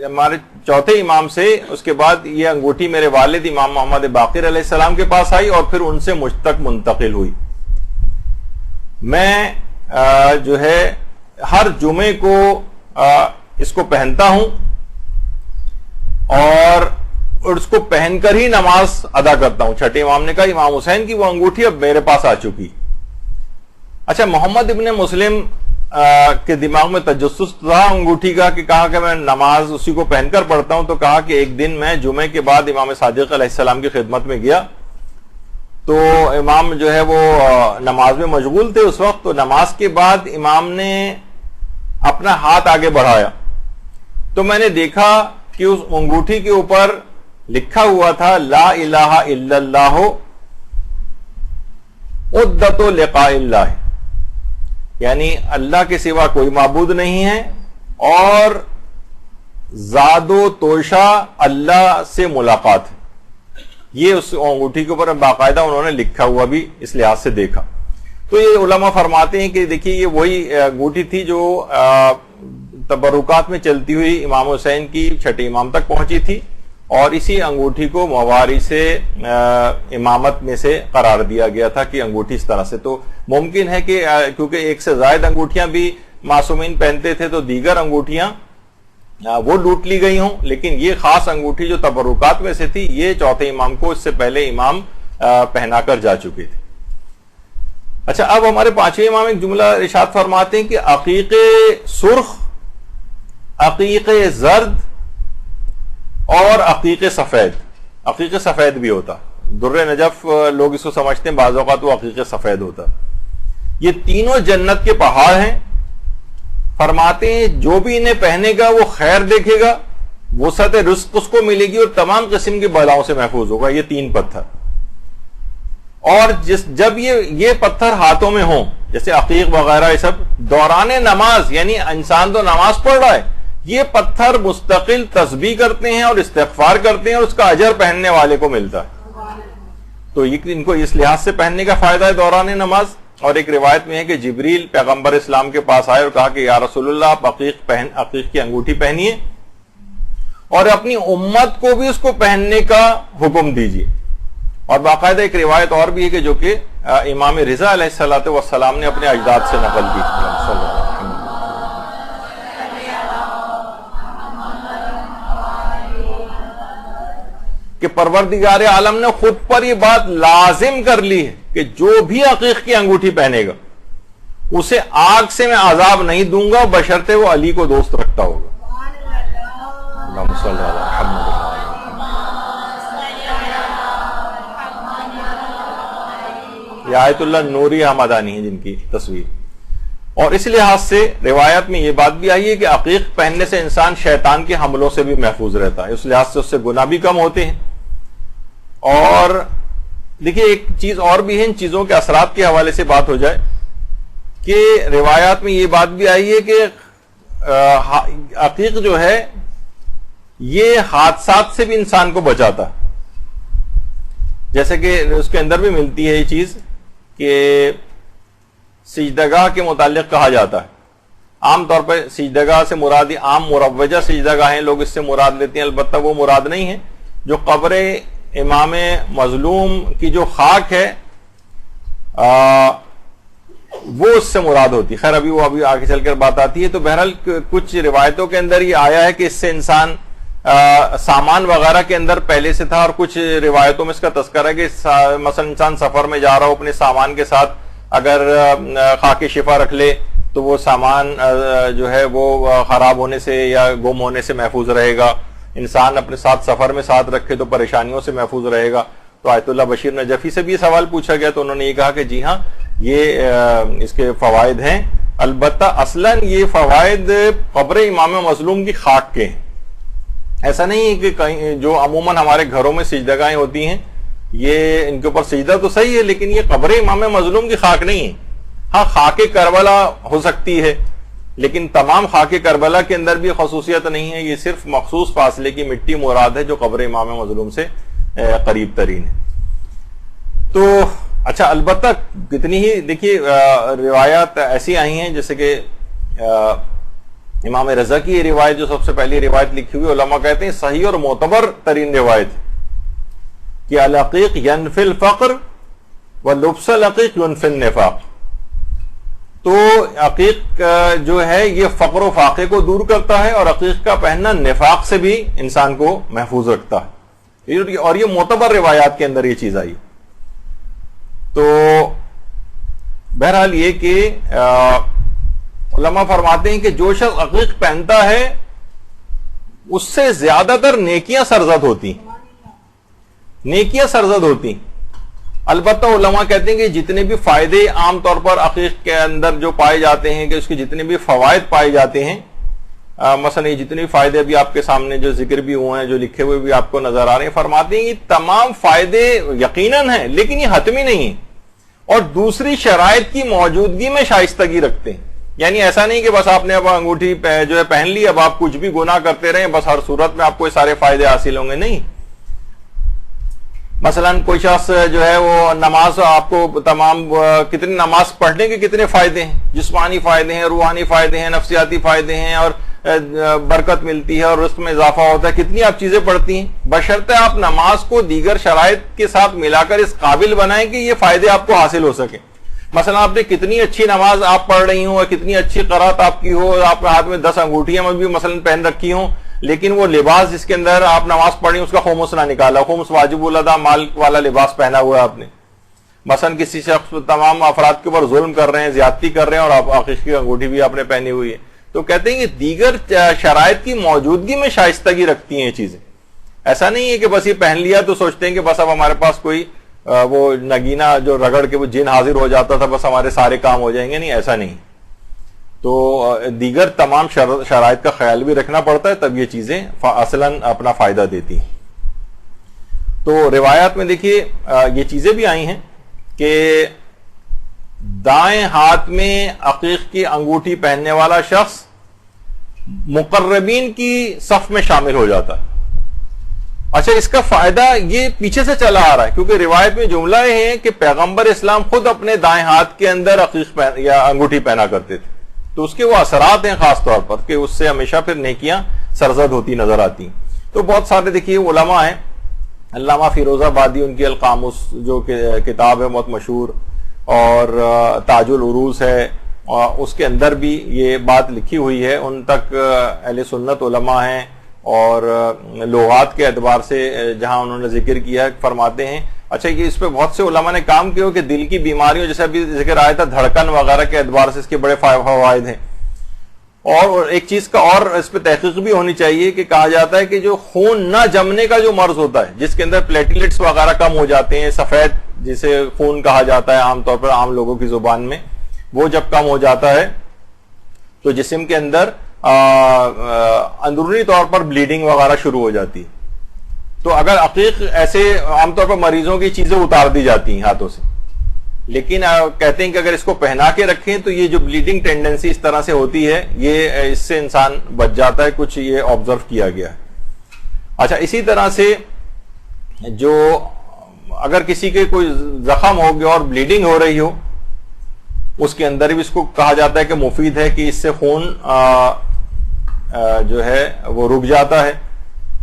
ہمارے چوتھے امام سے, اس کے بعد یہ انگوٹھی میرے والد امام محمد باقر علیہ السلام کے پاس آئی اور پھر ان سے مجھ تک منتقل ہوئی. میں جو ہے ہر جمعے کو اس کو پہنتا ہوں اور اس کو پہن کر ہی نماز ادا کرتا ہوں. چھٹے امام نے کہا امام حسین کی وہ انگوٹھی اب میرے پاس آ چکی. اچھا, محمد ابن مسلم کے دماغ میں تجسس تھا انگوٹھی کا, کہ کہا کہ میں نماز اسی کو پہن کر پڑھتا ہوں. تو کہا کہ ایک دن میں جمعے کے بعد امام صادق علیہ السلام کی خدمت میں گیا, تو امام جو ہے وہ نماز میں مشغول تھے اس وقت. تو نماز کے بعد امام نے اپنا ہاتھ آگے بڑھایا تو میں نے دیکھا کہ اس انگوٹھی کے اوپر لکھا ہوا تھا لا الہ الا اللہ عدت لقاء اللہ, یعنی اللہ کے سوا کوئی معبود نہیں ہے اور زاد و توشہ اللہ سے ملاقات ہے. یہ اس انگوٹھی کے اوپر باقاعدہ انہوں نے لکھا ہوا بھی اس لحاظ سے دیکھا. تو یہ علماء فرماتے ہیں کہ دیکھیے یہ وہی انگوٹھی تھی جو تبرکات میں چلتی ہوئی امام حسین کی چھٹے امام تک پہنچی تھی, اور اسی انگوٹھی کو مواری سے امامت میں سے قرار دیا گیا تھا کہ انگوٹھی اس طرح سے. تو ممکن ہے کہ کیونکہ ایک سے زائد انگوٹھیاں بھی معصومین پہنتے تھے تو دیگر انگوٹھیاں وہ لوٹ لی گئی ہوں, لیکن یہ خاص انگوٹھی جو تبرکات میں سے تھی یہ چوتھے امام کو اس سے پہلے امام پہنا کر جا چکے تھے. اچھا, اب ہمارے پانچویں امام ایک جملہ ارشاد فرماتے ہیں کہ عقیق سرخ, عقیق زرد اور عقیق سفید. عقیق سفید بھی ہوتا, در نجف لوگ اس کو سمجھتے ہیں, بعض اوقات وہ عقیق سفید ہوتا. یہ تینوں جنت کے پہاڑ ہیں. فرماتے ہیں جو بھی انہیں پہنے گا وہ خیر دیکھے گا, وسعت رزق اس کو ملے گی اور تمام قسم کی بلاؤں سے محفوظ ہوگا. یہ تین پتھر, اور جب یہ پتھر ہاتھوں میں ہوں جیسے عقیق وغیرہ، یہ سب دوران نماز، یعنی انسان تو نماز پڑھ رہا ہے، یہ پتھر مستقل تسبیح کرتے ہیں اور استغفار کرتے ہیں اور اس کا اجر پہننے والے کو ملتا ہے. تو ان کو اس لحاظ سے پہننے کا فائدہ ہے دوران نماز. اور ایک روایت میں ہے کہ جبریل پیغمبر اسلام کے پاس آئے اور کہا کہ یا رسول اللہ آپ عقیق کی انگوٹھی پہنیے اور اپنی امت کو بھی اس کو پہننے کا حکم دیجیے. اور باقاعدہ ایک روایت اور بھی ہے کہ جو کہ امام رضا علیہ الصلوۃ والسلام نے اپنے اجداد سے نقل کی کہ پروردگار عالم نے خود پر یہ بات لازم کر لی ہے کہ جو بھی عقیق کی انگوٹھی پہنے گا اسے آگ سے میں عذاب نہیں دوں گا بشرطے وہ علی کو دوست رکھتا ہوگا. اللہم صلی علی محمد. یہ آیت اللہ نوری حمدانی ہے جن کی تصویر. اور اس لحاظ سے روایت میں یہ بات بھی آئی ہے کہ عقیق پہننے سے انسان شیطان کے حملوں سے بھی محفوظ رہتا ہے، اس لحاظ سے اس سے گناہ بھی کم ہوتے ہیں. اور دیکھیے ایک چیز اور بھی ہے، ان چیزوں کے اثرات کے حوالے سے بات ہو جائے کہ روایات میں یہ بات بھی آئی ہے کہ عقیق جو ہے یہ حادثات سے بھی انسان کو بچاتا ہے. جیسے کہ اس کے اندر بھی ملتی ہے یہ چیز کہ سجدگاہ کے متعلق کہا جاتا ہے. عام طور پر سجدگاہ سے مراد عام مروجہ سجدگاہیں لوگ اس سے مراد لیتے ہیں، البتہ وہ مراد نہیں ہے. جو قبر امام مظلوم کی جو خاک ہے وہ اس سے مراد ہوتی. خیر ابھی آگے چل کر بات آتی ہے. تو بہرحال کچھ روایتوں کے اندر یہ آیا ہے کہ اس سے انسان سامان وغیرہ کے اندر پہلے سے تھا، اور کچھ روایتوں میں اس کا تذکرہ ہے کہ مثلا انسان سفر میں جا رہا ہو اپنے سامان کے ساتھ اگر خاک شفا رکھ لے تو وہ سامان جو ہے وہ خراب ہونے سے یا گم ہونے سے محفوظ رہے گا. انسان اپنے ساتھ سفر میں ساتھ رکھے تو پریشانیوں سے محفوظ رہے گا. تو آیت اللہ بشیر نجفی سے بھی یہ سوال پوچھا گیا تو انہوں نے یہ کہا کہ جی ہاں یہ اس کے فوائد ہیں، البتہ اصلاً یہ فوائد قبر امام مظلوم کی خاک کے ہیں. ایسا نہیں ہے کہ کہیں جو عموماً ہمارے گھروں میں سجدگاہیں ہوتی ہیں یہ ان کے اوپر سجدہ تو صحیح ہے لیکن یہ قبر امام مظلوم کی خاک نہیں ہے. ہاں خاک کربلا ہو سکتی ہے لیکن تمام خاک کربلا کے اندر بھی خصوصیت نہیں ہے. یہ صرف مخصوص فاصلے کی مٹی مراد ہے جو قبر امام مظلوم سے قریب ترین ہے. تو اچھا البتہ کتنی ہی دیکھیے روایات ایسی آئی ہیں جیسے کہ امام رضا کی یہ روایت جو سب سے پہلی روایت لکھی ہوئی، علماء کہتے ہیں صحیح اور معتبر ترین روایت کہ العقیق ینفی الفقر ولبس العقیق ینفی النفاق. تو عقیق جو ہے یہ فقر و فاقے کو دور کرتا ہے اور عقیق کا پہننا نفاق سے بھی انسان کو محفوظ رکھتا ہے. اور یہ معتبر روایات کے اندر یہ چیز آئی. تو بہرحال یہ کہ علماء فرماتے ہیں کہ جو شخص عقیق پہنتا ہے اس سے زیادہ تر نیکیاں سرزد ہوتی. البتہ علماء کہتے ہیں کہ جتنے بھی فائدے عام طور پر عقیق کے اندر جو پائے جاتے ہیں کہ اس کے جتنے بھی فوائد پائے جاتے ہیں، مثلا یہ جتنے بھی فائدے بھی آپ کے سامنے جو ذکر بھی ہوئے ہیں جو لکھے ہوئے بھی آپ کو نظر آ رہے ہیں، فرماتے ہیں کہ تمام فائدے یقیناً ہیں لیکن یہ حتمی نہیں ہیں اور دوسری شرائط کی موجودگی میں شائستگی رکھتے ہیں. یعنی ایسا نہیں کہ بس آپ نے اب انگوٹھی جو ہے پہن لی اب آپ کچھ بھی گناہ کرتے رہیں بس ہر صورت میں آپ کو یہ سارے فائدے حاصل ہوں گے. نہیں، مثلا کوئی شخص جو ہے وہ نماز آپ کو تمام کتنی نماز پڑھنے کے کتنے فائدے ہیں، جسمانی فائدے ہیں، روحانی فائدے ہیں، نفسیاتی فائدے ہیں اور برکت ملتی ہے اور رزق میں اضافہ ہوتا ہے. کتنی آپ چیزیں پڑھتی ہیں بشرطے آپ نماز کو دیگر شرائط کے ساتھ ملا کر اس قابل بنائیں کہ یہ فائدے آپ کو حاصل ہو سکیں. مثلا آپ نے کتنی اچھی نماز آپ پڑھ رہی ہوں اور کتنی اچھی قرات آپ کی ہو، آپ کے ہاتھ میں 10 انگوٹھیاں بھی مثلا پہن رکھی ہوں لیکن وہ لباس جس کے اندر آپ نماز پڑھی اس کا خمس نہ نکالا، خمس واجب الادا مال والا لباس پہنا ہوا ہے آپ نے. مثلا کسی شخص تمام افراد کے اوپر ظلم کر رہے ہیں، زیادتی کر رہے ہیں اور آپ عقیق کی انگوٹھی بھی آپ نے پہنی ہوئی ہے. تو کہتے ہیں کہ دیگر شرائط کی موجودگی میں شائستگی رکھتی ہیں یہ چیزیں. ایسا نہیں ہے کہ بس یہ پہن لیا تو سوچتے ہیں کہ بس اب ہمارے پاس کوئی وہ نگینہ جو رگڑ کے وہ جن حاضر ہو جاتا تھا بس ہمارے سارے کام ہو جائیں گے. نہیں، ایسا نہیں. تو دیگر تمام شرائط کا خیال بھی رکھنا پڑتا ہے تب یہ چیزیں اصلاً اپنا فائدہ دیتی ہیں. تو روایات میں دیکھیے یہ چیزیں بھی آئی ہیں کہ دائیں ہاتھ میں عقیق کی انگوٹھی پہننے والا شخص مقربین کی صف میں شامل ہو جاتا ہے. اچھا، اس کا فائدہ یہ پیچھے سے چلا آ رہا ہے، کیونکہ روایت میں جملہ یہ ہے کہ پیغمبر اسلام خود اپنے دائیں ہاتھ کے اندر عقیق یا انگوٹھی پہنا کرتے تھے، تو اس کے وہ اثرات ہیں خاص طور پر کہ اس سے ہمیشہ پھر نیکیاں سرزد ہوتی نظر آتی ہیں. تو بہت سارے دیکھیے علماء ہیں، علامہ فیروز آبادی، ان کی القاموس جو کتاب ہے بہت مشہور، اور تاج العروض ہے، اور اس کے اندر بھی یہ بات لکھی ہوئی ہے. ان تک اہل سنت علماء ہیں، اور لغات کے اعتبار سے جہاں انہوں نے ذکر کیا فرماتے ہیں. اچھا، یہ اس پہ بہت سے علماء نے کام کیا کہ دل کی بیماریوں، جیسے ابھی ذکر آیا تھا دھڑکن وغیرہ کے اعتبار سے اس کے بڑے فوائد ہیں. اور ایک چیز کا اور اس پہ تحقیق بھی ہونی چاہیے کہ کہا جاتا ہے کہ جو خون نہ جمنے کا جو مرض ہوتا ہے، جس کے اندر پلیٹلیٹس وغیرہ کم ہو جاتے ہیں، سفید جسے خون کہا جاتا ہے عام طور پر عام لوگوں کی زبان میں، وہ جب کم ہو جاتا ہے تو جسم کے اندر اندرونی طور پر بلیڈنگ وغیرہ شروع ہو جاتی ہے. تو اگر عقیق ایسے عام طور پر مریضوں کی چیزیں اتار دی جاتی ہیں ہاتھوں سے، لیکن کہتے ہیں کہ اگر اس کو پہنا کے رکھیں تو یہ جو بلیڈنگ ٹینڈنسی اس طرح سے ہوتی ہے، یہ اس سے انسان بچ جاتا ہے. کچھ یہ آبزرو کیا گیا ہے. اچھا، اسی طرح سے جو اگر کسی کے کوئی زخم ہو گیا اور بلیڈنگ ہو رہی ہو، اس کے اندر بھی اس کو کہا جاتا ہے کہ مفید ہے کہ اس سے خون جو ہے وہ رک جاتا ہے.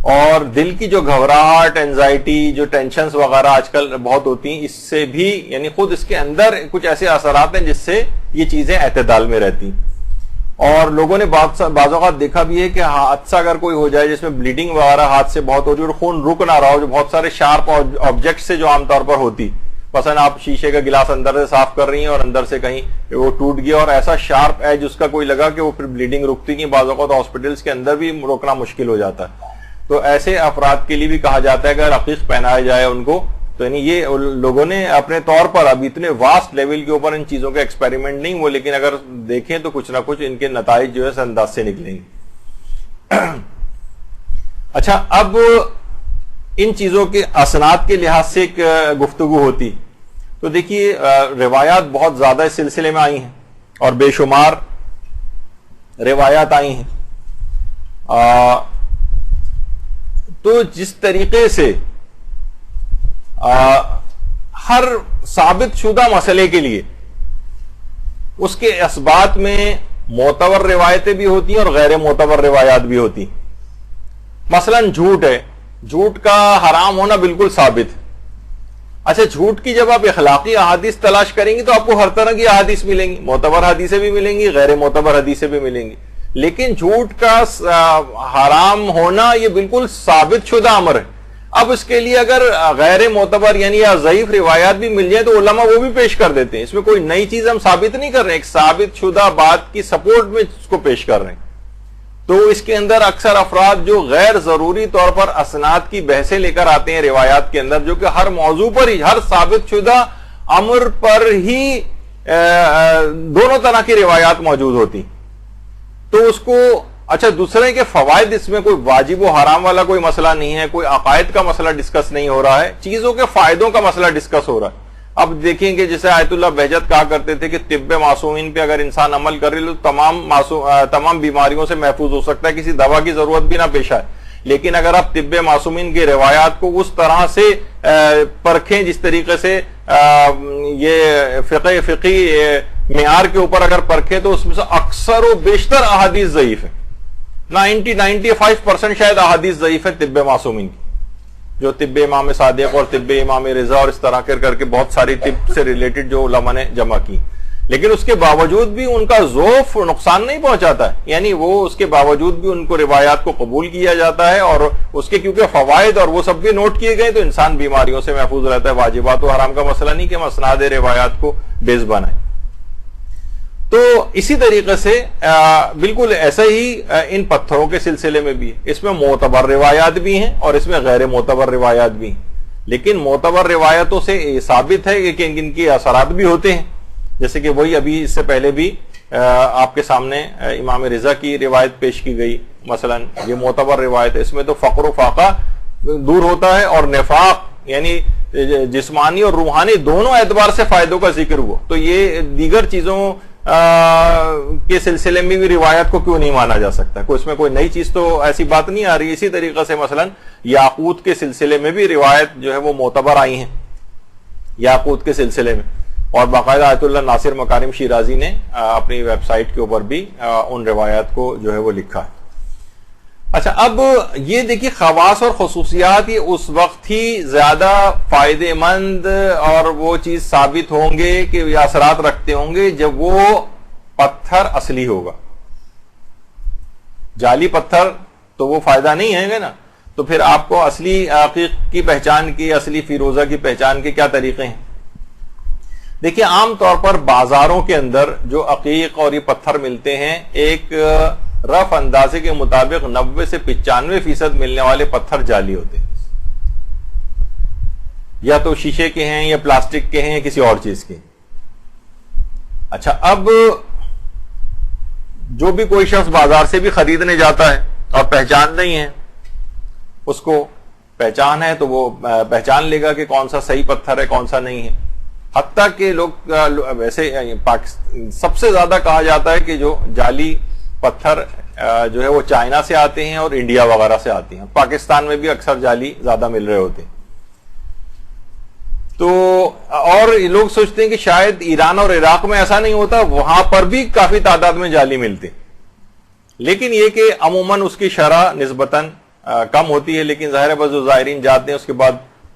اور دل کی جو گھبراہٹ، اینزائٹی، جو ٹینشنز وغیرہ آج کل بہت ہوتی ہیں، اس سے بھی یعنی خود اس کے اندر کچھ ایسے اثرات ہیں جس سے یہ چیزیں اعتدال میں رہتی. اور لوگوں نے بعض اوقات دیکھا بھی ہے کہ حادثہ اگر کوئی ہو جائے جس میں بلیڈنگ وغیرہ ہاتھ سے بہت ہو رہی ہے اور خون رک نہ رہا ہو، جو بہت سارے شارپ آبجیکٹ سے جو عام طور پر ہوتی، مثلا آپ شیشے کا گلاس اندر سے صاف کر رہی ہیں اور اندر سے کہیں وہ ٹوٹ گیا اور ایسا شارپ ایج اس کا کوئی لگا کہ وہ پھر بلیڈنگ رکتی نہیں، بعض اوقات ہاسپٹلس کے اندر بھی روکنا مشکل ہو جاتا ہے. تو ایسے افراد کے لیے بھی کہا جاتا ہے کہ اگر عقیق پہنایا جائے ان کو، تو یعنی یہ لوگوں نے اپنے طور پر اب اتنے واسٹ لیول کے اوپر ان چیزوں کا ایکسپیریمنٹ نہیں وہ، لیکن اگر دیکھیں تو کچھ نہ کچھ ان کے نتائج جو ہے اس انداز سے نکلیں گے. اچھا، اب ان چیزوں کے اسناد کے لحاظ سے ایک گفتگو ہوتی، تو دیکھیے روایات بہت زیادہ اس سلسلے میں آئی ہیں اور بے شمار روایات آئی ہیں. تو جس طریقے سے ہر ثابت شدہ مسئلے کے لیے اس کے اثبات میں معتبر روایتیں بھی ہوتی ہیں اور غیر معتبر روایات بھی ہوتی. مثلا جھوٹ ہے، جھوٹ کا حرام ہونا بالکل ثابت. اچھا، جھوٹ کی جب آپ اخلاقی احادیث تلاش کریں گی تو آپ کو ہر طرح کی احادیث ملیں گی، معتبر حدیثیں بھی ملیں گی، غیر معتبر حدیثیں بھی ملیں گی. لیکن جھوٹ کا حرام ہونا یہ بالکل ثابت شدہ امر ہے. اب اس کے لیے اگر غیر معتبر یعنی یا ضعیف روایات بھی مل جائیں تو علماء وہ بھی پیش کر دیتے ہیں. اس میں کوئی نئی چیز ہم ثابت نہیں کر رہے ہیں، ایک ثابت شدہ بات کی سپورٹ میں اس کو پیش کر رہے ہیں. تو اس کے اندر اکثر افراد جو غیر ضروری طور پر اسناد کی بحثیں لے کر آتے ہیں روایات کے اندر، جو کہ ہر موضوع پر ہی، ہر ثابت شدہ امر پر ہی دونوں طرح کی روایات موجود ہوتی، تو اس کو اچھا دوسرے کے فوائد، اس میں کوئی واجب و حرام والا کوئی مسئلہ نہیں ہے، کوئی عقائد کا مسئلہ ڈسکس نہیں ہو رہا ہے، چیزوں کے فائدوں کا مسئلہ ڈسکس ہو رہا ہے. اب دیکھیں کہ جیسے آیت اللہ بہجت کہا کرتے تھے کہ طب معصومین پہ اگر انسان عمل کر لے تو تمام بیماریوں سے محفوظ ہو سکتا ہے، کسی دوا کی ضرورت بھی نہ پیش آئے. لیکن اگر آپ طب معصومین کی روایات کو اس طرح سے پرکھیں جس طریقے سے یہ فقی معیار کے اوپر اگر پرکھیں تو اس میں سے اکثر و بیشتر احادیث ضعیف ہے. 95% شاید احادیث ضعیف ہے طب معصومین کی، جو طب امام صادق اور طب امام رضا اور اس طرح کر کے بہت ساری طب سے ریلیٹڈ جو علماء نے جمع کی. لیکن اس کے باوجود بھی ان کا ذوف نقصان نہیں پہنچاتا ہے، یعنی وہ اس کے باوجود بھی ان کو روایات کو قبول کیا جاتا ہے، اور اس کے کیونکہ فوائد اور وہ سب بھی نوٹ کیے گئے تو انسان بیماریوں سے محفوظ رہتا ہے. واجبات و حرام کا مسئلہ نہیں کہ ہم اسناد روایات کو بیس بنائیں. تو اسی طریقے سے بالکل ایسا ہی ان پتھروں کے سلسلے میں بھی ہے، اس میں معتبر روایات بھی ہیں اور اس میں غیر معتبر روایات بھی ہیں. لیکن معتبر روایتوں سے یہ ثابت ہے کہ ان کی اثرات بھی ہوتے ہیں، جیسے کہ وہی ابھی اس سے پہلے بھی آپ کے سامنے امام رضا کی روایت پیش کی گئی. مثلا یہ معتبر روایت ہے، اس میں تو فقر و فاقہ دور ہوتا ہے اور نفاق یعنی جسمانی اور روحانی دونوں اعتبار سے فائدوں کا ذکر ہوا، تو یہ دیگر چیزوں کے سلسلے میں بھی روایت کو کیوں نہیں مانا جا سکتا؟ اس میں کوئی نئی چیز تو ایسی بات نہیں آ رہی. اسی طریقے سے مثلا یاقوت کے سلسلے میں بھی روایت جو ہے وہ معتبر آئی ہیں یاقوت کے سلسلے میں، اور باقاعدہ آیت اللہ ناصر مکارم شیرازی نے اپنی ویب سائٹ کے اوپر بھی ان روایات کو جو ہے وہ لکھا ہے. اچھا، اب یہ دیکھیے خواص اور خصوصیات یہ اس وقت ہی زیادہ فائدے مند اور وہ چیز ثابت ہوں گے کہ یہ اثرات رکھتے ہوں گے جب وہ پتھر اصلی ہوگا. جعلی پتھر تو وہ فائدہ نہیں ہے نا. تو پھر آپ کو اصلی عقیق کی پہچان کی، اصلی فیروزہ کی پہچان کے کیا طریقے ہیں؟ دیکھیے عام طور پر بازاروں کے اندر جو عقیق اور یہ پتھر ملتے ہیں، ایک رف اندازے کے مطابق 90 سے 95% ملنے والے پتھر جعلی ہوتے ہیں، یا تو شیشے کے ہیں یا پلاسٹک کے ہیں یا کسی اور چیز کے. اچھا، اب جو بھی کوئی شخص بازار سے بھی خریدنے جاتا ہے اور پہچان نہیں ہے، اس کو پہچان ہے تو وہ پہچان لے گا کہ کون سا صحیح پتھر ہے کون سا نہیں ہے. حتیٰ کہ لوگ ویسے سب سے زیادہ کہا جاتا ہے کہ جو جعلی پتھر جو ہے وہ چائنا سے آتے ہیں اور انڈیا وغیرہ سے آتے ہیں. پاکستان میں بھی اکثر جعلی زیادہ مل رہے ہوتے ہیں. تو اور لوگ سوچتے ہیں کہ شاید ایران اور عراق میں ایسا نہیں ہوتا، وہاں پر بھی کافی تعداد میں جعلی ملتے، لیکن یہ کہ عموماً اس کی شرح نسبتاً کم ہوتی ہے. لیکن ظاہر ہے بس جو زائرین جاتے ہیں اس کے بعد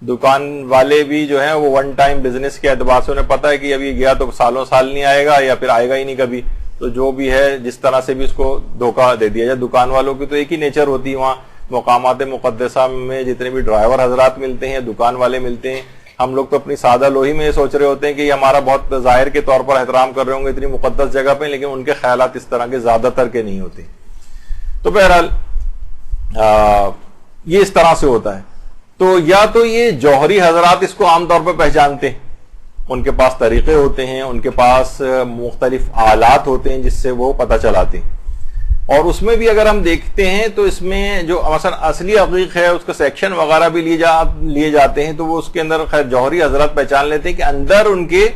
دکان والے بھی جو ہیں وہ ون ٹائم بزنس کے اعتبار سے انہیں پتا ہے کہ ابھی گیا تو سالوں سال نہیں آئے گا یا پھر آئے گا ہی نہیں کبھی، تو جو بھی ہے جس طرح سے بھی اس کو دھوکہ دے دیا جائے. دکان والوں کی تو ایک ہی نیچر ہوتی ہے، وہاں مقامات مقدسہ میں جتنے بھی ڈرائیور حضرات ملتے ہیں، دکان والے ملتے ہیں، ہم لوگ تو اپنی سادہ لوہی میں یہ سوچ رہے ہوتے ہیں کہ یہ ہمارا بہت ظاہر کے طور پر احترام کر رہے ہوں گے اتنی مقدس جگہ پہ، لیکن ان کے خیالات اس طرح کے زیادہ تر کے نہیں ہوتے. تو بہرحال یہ اس طرح سے ہوتا ہے. تو یا تو یہ جوہری حضرات اس کو عام طور پر پہچانتے ہیں، ان کے پاس طریقے ہوتے ہیں، ان کے پاس مختلف آلات ہوتے ہیں جس سے وہ پتہ چلاتے ہیں. اور اس میں بھی اگر ہم دیکھتے ہیں تو اس میں جو مثلا اصلی عقیق ہے اس کا سیکشن وغیرہ بھی لیے جاتے ہیں، تو وہ اس کے اندر خیر جوہری حضرات پہچان لیتے ہیں کہ اندر ان کے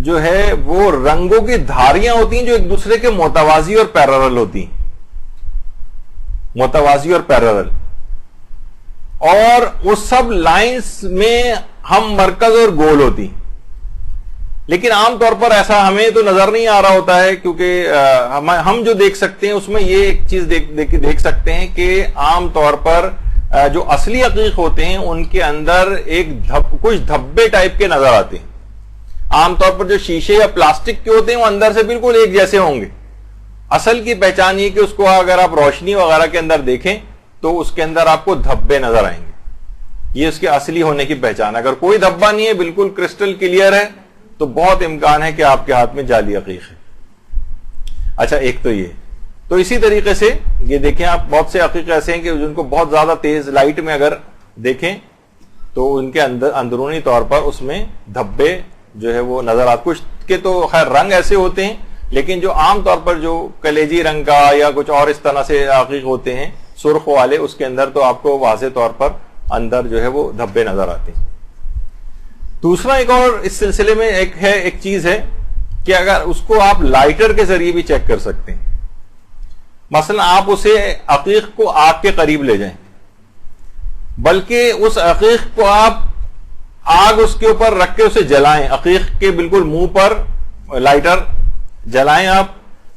جو ہے وہ رنگوں کی دھاریاں ہوتی ہیں جو ایک دوسرے کے متوازی اور پیرلل ہوتی ہیں، متوازی اور پیرلل، اور وہ سب لائنز میں ہم مرکز اور گول ہوتی. لیکن عام طور پر ایسا ہمیں تو نظر نہیں آ رہا ہوتا ہے، کیونکہ ہم جو دیکھ سکتے ہیں اس میں یہ ایک چیز دیکھ سکتے ہیں کہ عام طور پر جو اصلی عقیق ہوتے ہیں ان کے اندر کچھ دھبے ٹائپ کے نظر آتے ہیں. عام طور پر جو شیشے یا پلاسٹک کے ہوتے ہیں وہ اندر سے بالکل ایک جیسے ہوں گے. اصل کی پہچان یہ کہ اس کو اگر آپ روشنی وغیرہ کے اندر دیکھیں تو اس کے اندر آپ کو دھبے نظر آئیں گے. یہ اس کے اصلی ہونے کی پہچان. اگر کوئی دھبا نہیں ہے، بالکل کرسٹل کلیئر ہے، تو بہت امکان ہے کہ آپ کے ہاتھ میں جعلی عقیق ہے. اچھا، ایک تو یہ. تو اسی طریقے سے یہ دیکھیں آپ، بہت سے عقیق ایسے ہیں کہ جن کو بہت زیادہ تیز لائٹ میں اگر دیکھیں تو ان کے اندر اندرونی طور پر اس میں دھبے جو ہے وہ نظر آتے. کچھ کے تو خیر رنگ ایسے ہوتے ہیں، لیکن جو عام طور پر جو کلیجی رنگ کا یا کچھ اور اس طرح سے عقیق ہوتے ہیں سرخ والے، اس کے اندر تو آپ کو واضح طور پر اندر جو ہے وہ دھبے نظر آتے ہیں. دوسرا ایک اور اس سلسلے میں ایک چیز ہے کہ اگر اس کو آپ لائٹر کے ذریعے بھی چیک کر سکتے ہیں. مثلا آپ اسے عقیق کو آگ کے قریب لے جائیں، بلکہ اس عقیق کو آپ آگ اس کے اوپر رکھ کے اسے جلائیں، عقیق کے بالکل منہ پر لائٹر جلائیں آپ،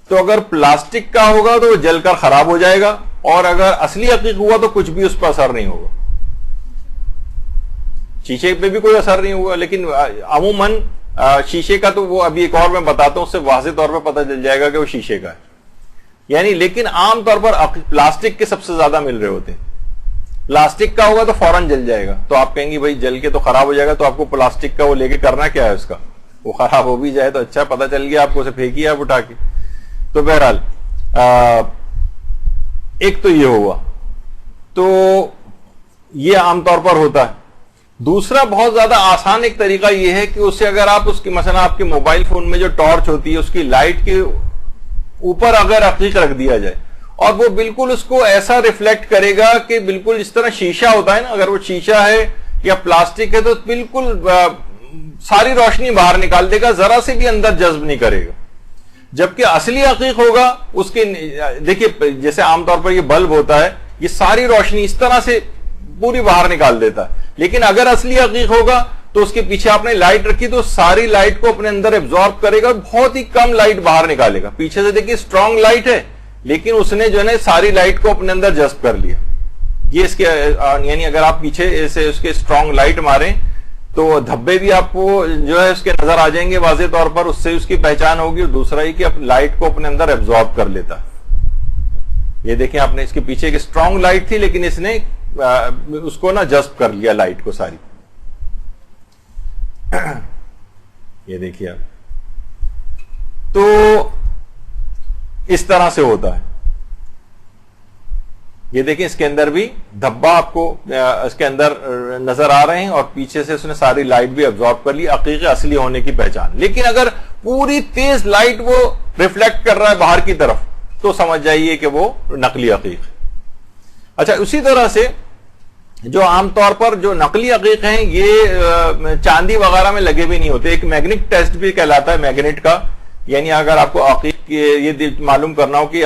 تو اگر پلاسٹک کا ہوگا تو وہ جل کر خراب ہو جائے گا، اور اگر اصلی عقیق ہوا تو کچھ بھی اس پر اثر نہیں ہوگا. شیشے پہ بھی کوئی اثر نہیں ہوا، لیکن عموماً شیشے کا تو وہ ابھی ایک اور میں بتاتا ہوں، اس سے واضح طور پر پتہ چل جائے گا کہ وہ شیشے کا ہے. یعنی لیکن عام طور پر پلاسٹک کے سب سے زیادہ مل رہے ہوتے ہیں. پلاسٹک کا ہوگا تو فوراً جل جائے گا، تو آپ کہیں گے بھائی جل کے تو خراب ہو جائے گا، تو آپ کو پلاسٹک کا وہ لے کے کرنا کیا ہے اس کا، وہ خراب ہو بھی جائے تو اچھا، پتہ چل گیا آپ کو، اسے پھینکیے آپ اٹھا کے. تو بہرحال ایک تو یہ ہوا، تو یہ عام طور پر ہوتا ہے. دوسرا بہت زیادہ آسان ایک طریقہ یہ ہے کہ اسے اگر آپ اس کی مثلا آپ کے موبائل فون میں جو ٹارچ ہوتی ہے اس کی لائٹ کے اوپر اگر عقیق رکھ دیا جائے اور وہ بالکل اس کو ایسا ریفلیکٹ کرے گا کہ بالکل جس طرح شیشہ ہوتا ہے نا، اگر وہ شیشہ ہے یا پلاسٹک ہے تو بالکل ساری روشنی باہر نکال دے گا، ذرا سے بھی اندر جذب نہیں کرے گا. جبکہ اصلی عقیق ہوگا اس کے، دیکھیے جیسے عام طور پر یہ بلب ہوتا ہے، یہ ساری روشنی اس طرح سے پوری باہر نکال دیتا ہے، لیکن اگر اصلی عقیق ہوگا تو اس کے پیچھے آپ نے لائٹ رکھی تو ساری لائٹ کو اپنے اندر ایبزارب کرے گا، بہت ہی کم لائٹ باہر نکالے گا. پیچھے سے دیکھیے اسٹرانگ لائٹ ہے لیکن اس نے جو ہے نا ساری لائٹ کو اپنے اندر جذب کر لیا. یہ اس کے یعنی اگر آپ پیچھے سے اس کے اسٹرانگ لائٹ ماریں تو دھبے بھی آپ کو جو ہے اس کے نظر آ جائیں گے واضح طور پر، اس سے اس کی پہچان ہوگی. اور دوسرا ہی کہ لائٹ کو اپنے اندر ایبزارب کر لیتا. یہ دیکھیں آپ نے اس کے پیچھے ایک اسٹرانگ لائٹ تھی لیکن اس نے اس کو نا جذب کر لیا لائٹ کو ساری. یہ دیکھیے آپ، تو اس طرح سے ہوتا ہے. یہ دیکھیں اس کے اندر بھی دھبا آپ کو اس کے اندر نظر آ رہے ہیں اور پیچھے سے اس نے ساری لائٹ بھی ابزارب کر لی، عقیق اصلی ہونے کی پہچان. لیکن اگر پوری تیز لائٹ وہ ریفلیکٹ کر رہا ہے باہر کی طرف تو سمجھ جائیے کہ وہ نقلی عقیق. اچھا، اسی طرح سے جو عام طور پر جو نقلی عقیق ہیں یہ چاندی وغیرہ میں لگے بھی نہیں ہوتے. ایک میگنیٹ ٹیسٹ بھی کہلاتا ہے میگنیٹ کا، یعنی اگر آپ کو عقیق یہ معلوم کرنا ہو کہ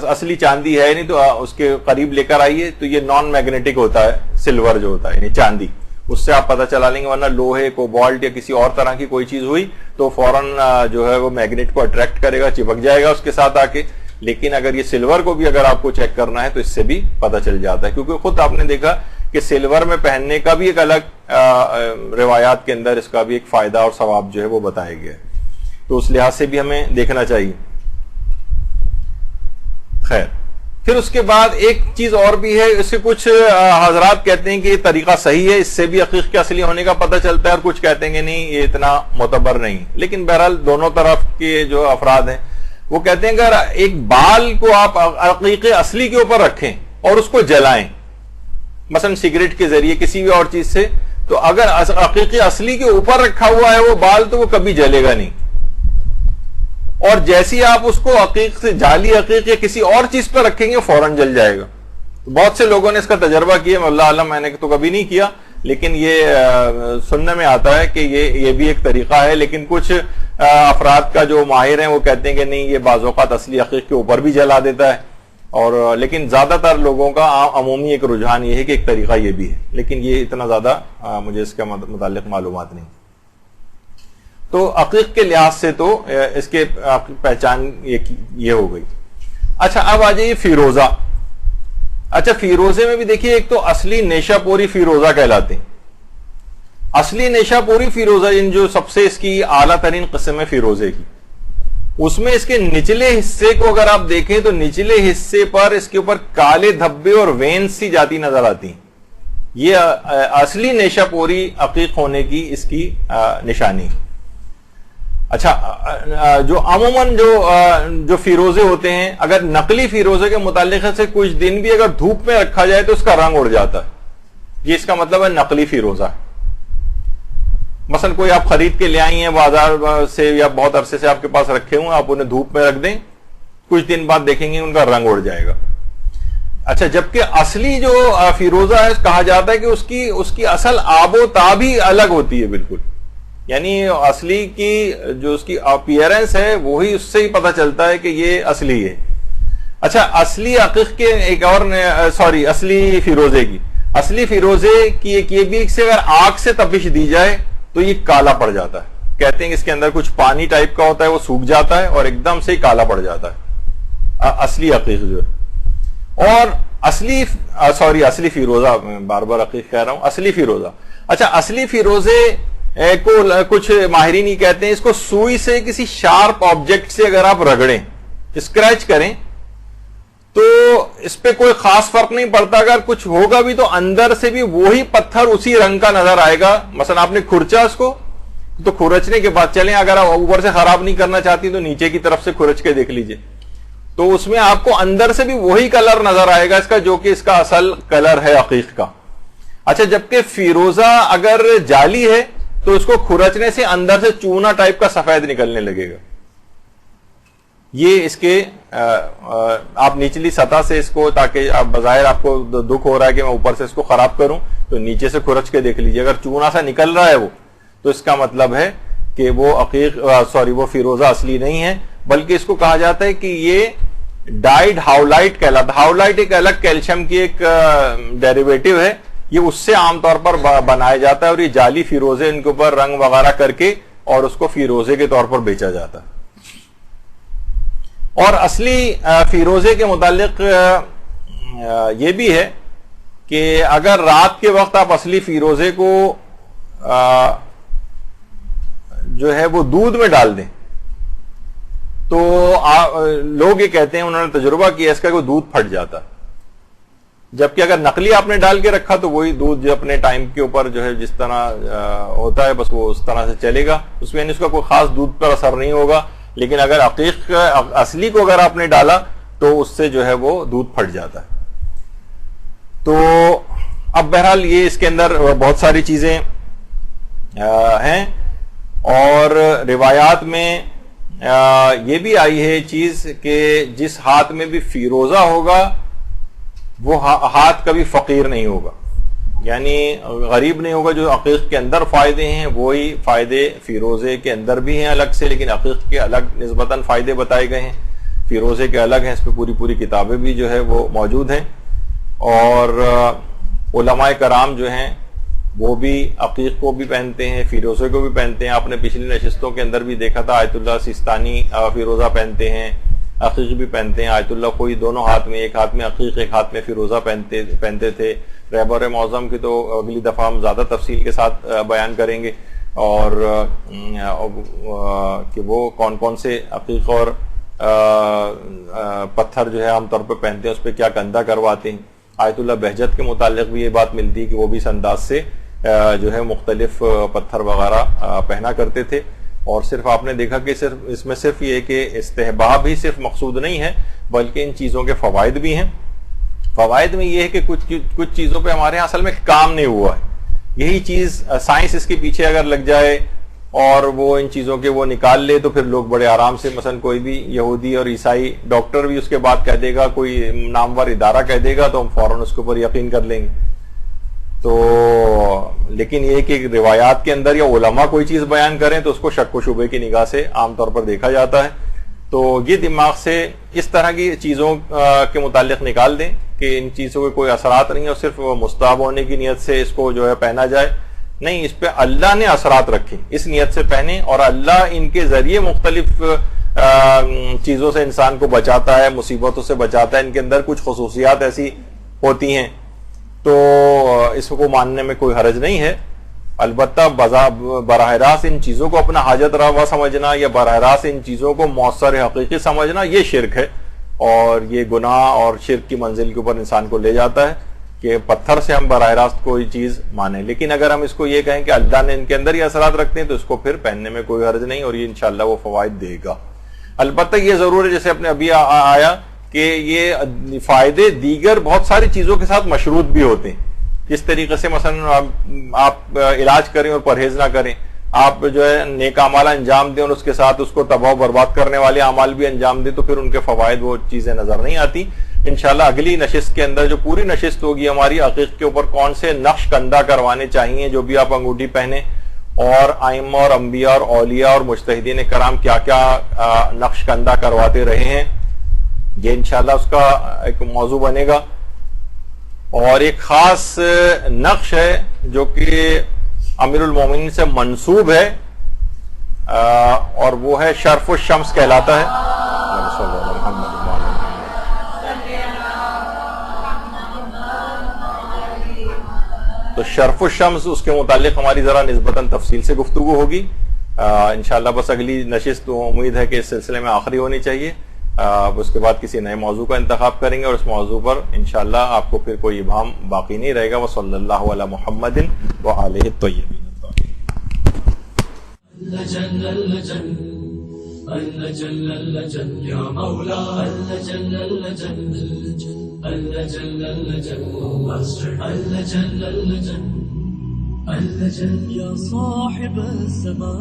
اصلی چاندی ہے نہیں تو اس کے قریب لے کر آئیے تو یہ نان میگنیٹک ہوتا ہے، سلور جو ہوتا ہے یعنی چاندی، اس سے آپ پتہ چلا لیں گے. ورنہ لوہے کوبالٹ یا کسی اور طرح کی کوئی چیز ہوئی تو فوراً جو ہے وہ میگنیٹ کو اٹریکٹ کرے گا، چپک جائے گا اس کے ساتھ آ کے. لیکن اگر یہ سلور کو بھی اگر آپ کو چیک کرنا ہے تو اس سے بھی پتہ چل جاتا ہے، کیونکہ خود آپ نے دیکھا کہ سلور میں پہننے کا بھی ایک الگ روایات کے اندر اس کا بھی ایک فائدہ اور ثواب جو ہے وہ بتایا گیا ہے. تو اس لحاظ سے بھی ہمیں دیکھنا چاہیے. خیر، پھر اس کے بعد ایک چیز اور بھی ہے، اس سے کچھ حضرات کہتے ہیں کہ یہ طریقہ صحیح ہے، اس سے بھی عقیق کے اصلی ہونے کا پتہ چلتا ہے، اور کچھ کہتے ہیں کہ نہیں یہ اتنا معتبر نہیں. لیکن بہرحال دونوں طرف کے جو افراد ہیں وہ کہتے ہیں کہ اگر ایک بال کو آپ عقیق اصلی کے اوپر رکھیں اور اس کو جلائیں مثلا سگریٹ کے ذریعے کسی بھی اور چیز سے، تو اگر عقیق اصلی کے اوپر رکھا ہوا ہے وہ بال تو وہ کبھی جلے گا نہیں. اور جیسی آپ اس کو عقیق سے جعلی عقیق یا کسی اور چیز پہ رکھیں گے فوراً جل جائے گا. بہت سے لوگوں نے اس کا تجربہ کیا، اللہ عالم میں نے تو کبھی نہیں کیا، لیکن یہ سننے میں آتا ہے کہ یہ بھی ایک طریقہ ہے. لیکن کچھ افراد کا جو ماہر ہیں وہ کہتے ہیں کہ نہیں، یہ بعض اوقات اصلی عقیق کے اوپر بھی جلا دیتا ہے. اور لیکن زیادہ تر لوگوں کا عمومی ایک رجحان یہ ہے کہ ایک طریقہ یہ بھی ہے، لیکن یہ اتنا زیادہ مجھے اس کے متعلق معلومات نہیں. تو عقیق کے لحاظ سے تو اس کے پہچان یہ ہو گئی. اچھا، اب آ جائیے فیروزہ. اچھا، فیروزے میں بھی دیکھیے ایک تو اصلی نیشہ پوری فیروزہ کہلاتے ہیں. اصلی نیشہ پوری فیروزہ جو سب سے اس کی اعلیٰ ترین قسم ہے فیروزے کی، اس میں اس کے نچلے حصے کو اگر آپ دیکھیں تو نچلے حصے پر اس کے اوپر کالے دھبے اور وینز سی جاتی نظر آتی ہیں. یہ اصلی نیشہ پوری عقیق ہونے کی اس کی نشانی. اچھا، جو عموماً جو فیروزے ہوتے ہیں، اگر نقلی فیروزے کے متعلق سے کچھ دن بھی اگر دھوپ میں رکھا جائے تو اس کا رنگ اڑ جاتا ہے. یہ اس کا مطلب ہے نقلی فیروزہ. مثلا کوئی آپ خرید کے لے آئی ہیں بازار سے یا بہت عرصے سے آپ کے پاس رکھے ہوں، آپ انہیں دھوپ میں رکھ دیں، کچھ دن بعد دیکھیں گے ان کا رنگ اڑ جائے گا. اچھا، جبکہ اصلی جو فیروزہ ہے کہا جاتا ہے کہ اس کی اصل آب و تاب ہی الگ ہوتی ہے بالکل. یعنی اصلی کی جو اس کی اپیئرنس ہے وہی اس سے ہی پتہ چلتا ہے کہ یہ اصلی ہے. اچھا، اصلی عقیق کے ایک اور اصلی فیروزے کی ایک یہ بھی سے اگر آگ سے تپش دی جائے تو یہ کالا پڑ جاتا ہے. کہتے ہیں کہ اس کے اندر کچھ پانی ٹائپ کا ہوتا ہے، وہ سوکھ جاتا ہے اور ایک دم سے ہی کالا پڑ جاتا ہے اصلی عقیق جو ہے. اور اصلی فیروزہ، بار بار عقیق کہہ رہا ہوں، اصلی فیروزہ. اچھا، اصلی فیروزے کو کچھ ماہرین ہی کہتے ہیں اس کو سوئی سے کسی شارپ آبجیکٹ سے اگر آپ رگڑیں، اسکریچ کریں تو اس پہ کوئی خاص فرق نہیں پڑتا. اگر کچھ ہوگا بھی تو اندر سے بھی وہی پتھر اسی رنگ کا نظر آئے گا. مثلا آپ نے کھرچا اس کو تو کھرچنے کے بعد چلیں، اگر آپ اوپر سے خراب نہیں کرنا چاہتی تو نیچے کی طرف سے کھرچ کے دیکھ لیجئے تو اس میں آپ کو اندر سے بھی وہی کلر نظر آئے گا اس کا، جو کہ اس کا اصل کلر ہے عقیق کا. اچھا، جبکہ فیروزہ اگر جعلی ہے تو اس کو کھرچنے سے اندر سے چونا ٹائپ کا سفید نکلنے لگے گا. یہ اس کے آپ نچلی سطح سے اس کو، تاکہ آپ بظاہر آپ کو دکھ ہو رہا ہے کہ میں اوپر سے اس کو خراب کروں، تو نیچے سے کھرچ کے دیکھ لیجیے، اگر چونا سا نکل رہا ہے وہ، تو اس کا مطلب ہے کہ وہ وہ فیروزہ اصلی نہیں ہے، بلکہ اس کو کہا جاتا ہے کہ یہ ڈائیڈ ہاولائٹ کہلاتا ہے۔ ہاولائٹ ایک الگ کیلشیم کی ایک ڈیریویٹو ہے، یہ اس سے عام طور پر بنایا جاتا ہے، اور یہ جعلی فیروزے ان کے اوپر رنگ وغیرہ کر کے اور اس کو فیروزے کے طور پر بیچا جاتا ہے۔ اور اصلی فیروزے کے متعلق یہ بھی ہے کہ اگر رات کے وقت آپ اصلی فیروزے کو جو ہے وہ دودھ میں ڈال دیں تو لوگ یہ کہتے ہیں، انہوں نے تجربہ کیا اس کا، کہ دودھ پھٹ جاتا، جبکہ اگر نقلی آپ نے ڈال کے رکھا تو وہی دودھ جو اپنے ٹائم کے اوپر جو ہے جس طرح ہوتا ہے بس وہ اس طرح سے چلے گا، اس میں اس کا کوئی خاص دودھ پر اثر نہیں ہوگا۔ لیکن اگر عقیق اصلی کو اگر آپ نے ڈالا تو اس سے جو ہے وہ دودھ پھٹ جاتا ہے۔ تو اب بہرحال یہ اس کے اندر بہت ساری چیزیں ہیں، اور روایات میں یہ بھی آئی ہے چیز کہ جس ہاتھ میں بھی فیروزہ ہوگا وہ ہاتھ کبھی فقیر نہیں ہوگا، یعنی غریب نہیں ہوگا۔ جو عقیق کے اندر فائدے ہیں وہی فائدے فیروزے کے اندر بھی ہیں الگ سے، لیکن عقیق کے الگ نسبتاً فائدے بتائے گئے ہیں، فیروزے کے الگ ہیں، اس پہ پوری کتابیں بھی جو ہے وہ موجود ہیں۔ اور علماء کرام جو ہیں وہ بھی عقیق کو بھی پہنتے ہیں، فیروزے کو بھی پہنتے ہیں۔ آپ نے پچھلی نشستوں کے اندر بھی دیکھا تھا، آیت اللہ سیستانی فیروزہ پہنتے ہیں، عقیق بھی پہنتے ہیں۔ آیت اللہ کوئی دونوں ہاتھ میں، ایک ہاتھ میں عقیق ایک ہاتھ میں فیروزہ پہنتے تھے۔ رہبر معظم کی تو اگلی دفعہ ہم زیادہ تفصیل کے ساتھ بیان کریں گے، اور کہ وہ کون کون سے عقیق اور پتھر جو ہے عام طور پہ پہنتے ہیں، اس پہ کیا کندہ کرواتے ہیں۔ آیت اللہ بہجت کے متعلق بھی یہ بات ملتی ہے کہ وہ بھی اس انداز سے جو ہے مختلف پتھر وغیرہ پہنا کرتے تھے۔ اور صرف آپ نے دیکھا کہ صرف اس میں صرف یہ کہ استحباب ہی صرف مقصود نہیں ہے، بلکہ ان چیزوں کے فوائد بھی ہیں۔ فوائد میں یہ ہے کہ کچھ چیزوں پہ ہمارے یہاں اصل میں کام نہیں ہوا ہے، یہی چیز سائنس اس کے پیچھے اگر لگ جائے اور وہ ان چیزوں کے وہ نکال لے تو پھر لوگ بڑے آرام سے، مثلا کوئی بھی یہودی اور عیسائی ڈاکٹر بھی اس کے بعد کہہ دے گا، کوئی نامور ادارہ کہہ دے گا تو ہم فوراً اس کے اوپر یقین کر لیں گے۔ تو لیکن یہ کہ روایات کے اندر یا علماء کوئی چیز بیان کریں تو اس کو شک و شبے کی نگاہ سے عام طور پر دیکھا جاتا ہے۔ تو یہ دماغ سے اس طرح کی چیزوں کے متعلق نکال دیں کہ ان چیزوں کے کوئی اثرات نہیں، اور صرف مستحب ہونے کی نیت سے اس کو جو ہے پہنا جائے، نہیں، اس پہ اللہ نے اثرات رکھے، اس نیت سے پہنے، اور اللہ ان کے ذریعے مختلف چیزوں سے انسان کو بچاتا ہے، مصیبتوں سے بچاتا ہے، ان کے اندر کچھ خصوصیات ایسی ہوتی ہیں، تو اس کو ماننے میں کوئی حرج نہیں ہے۔ البتہ براہ راست ان چیزوں کو اپنا حاجت روا سمجھنا یا براہ راست ان چیزوں کو مؤثر حقیقی سمجھنا یہ شرک ہے، اور یہ گناہ اور شرک کی منزل کے اوپر انسان کو لے جاتا ہے کہ پتھر سے ہم براہ راست کوئی چیز مانیں۔ لیکن اگر ہم اس کو یہ کہیں کہ اللہ نے ان کے اندر یہ اثرات رکھتے ہیں تو اس کو پھر پہننے میں کوئی حرج نہیں، اور یہ انشاءاللہ وہ فوائد دے گا۔ البتہ یہ ضرور ہے، جیسے اپنے ابھی آیا کہ یہ فائدے دیگر بہت ساری چیزوں کے ساتھ مشروط بھی ہوتے ہیں۔ جس طریقے سے مثلا آپ علاج کریں اور پرہیز نہ کریں، آپ جو ہے نیک اعمال انجام دیں اور اس کے ساتھ اس کو تباہ و برباد کرنے والے اعمال بھی انجام دیں، تو پھر ان کے فوائد وہ چیزیں نظر نہیں آتی۔ انشاءاللہ اگلی نشست کے اندر جو پوری نشست ہوگی ہماری، عقیق کے اوپر کون سے نقش کندہ کروانے چاہیے جو بھی آپ انگوٹھی پہنے، اور ائمہ اور انبیاء اور اولیاء اور مجتہدین کرام کیا کیا نقش کندہ کرواتے رہے ہیں، یہ انشاءاللہ اس کا ایک موضوع بنے گا۔ اور ایک خاص نقش ہے جو کہ امیر المومنین سے منسوب ہے، اور وہ ہے شرف الشمس کہلاتا ہے۔ تو شرف الشمس اس کے متعلق ہماری ذرا نسبتاً تفصیل سے گفتگو ہوگی انشاءاللہ۔ بس اگلی نشست امید ہے کہ اس سلسلے میں آخری ہونی چاہیے، اس کے بعد کسی نئے موضوع کا انتخاب کریں گے، اور اس موضوع پر انشاءاللہ آپ کو پھر کوئی ابہام باقی نہیں رہے گا۔ وصلی اللہ علی محمد وآلہ الطیبین
يا صاحب الزمان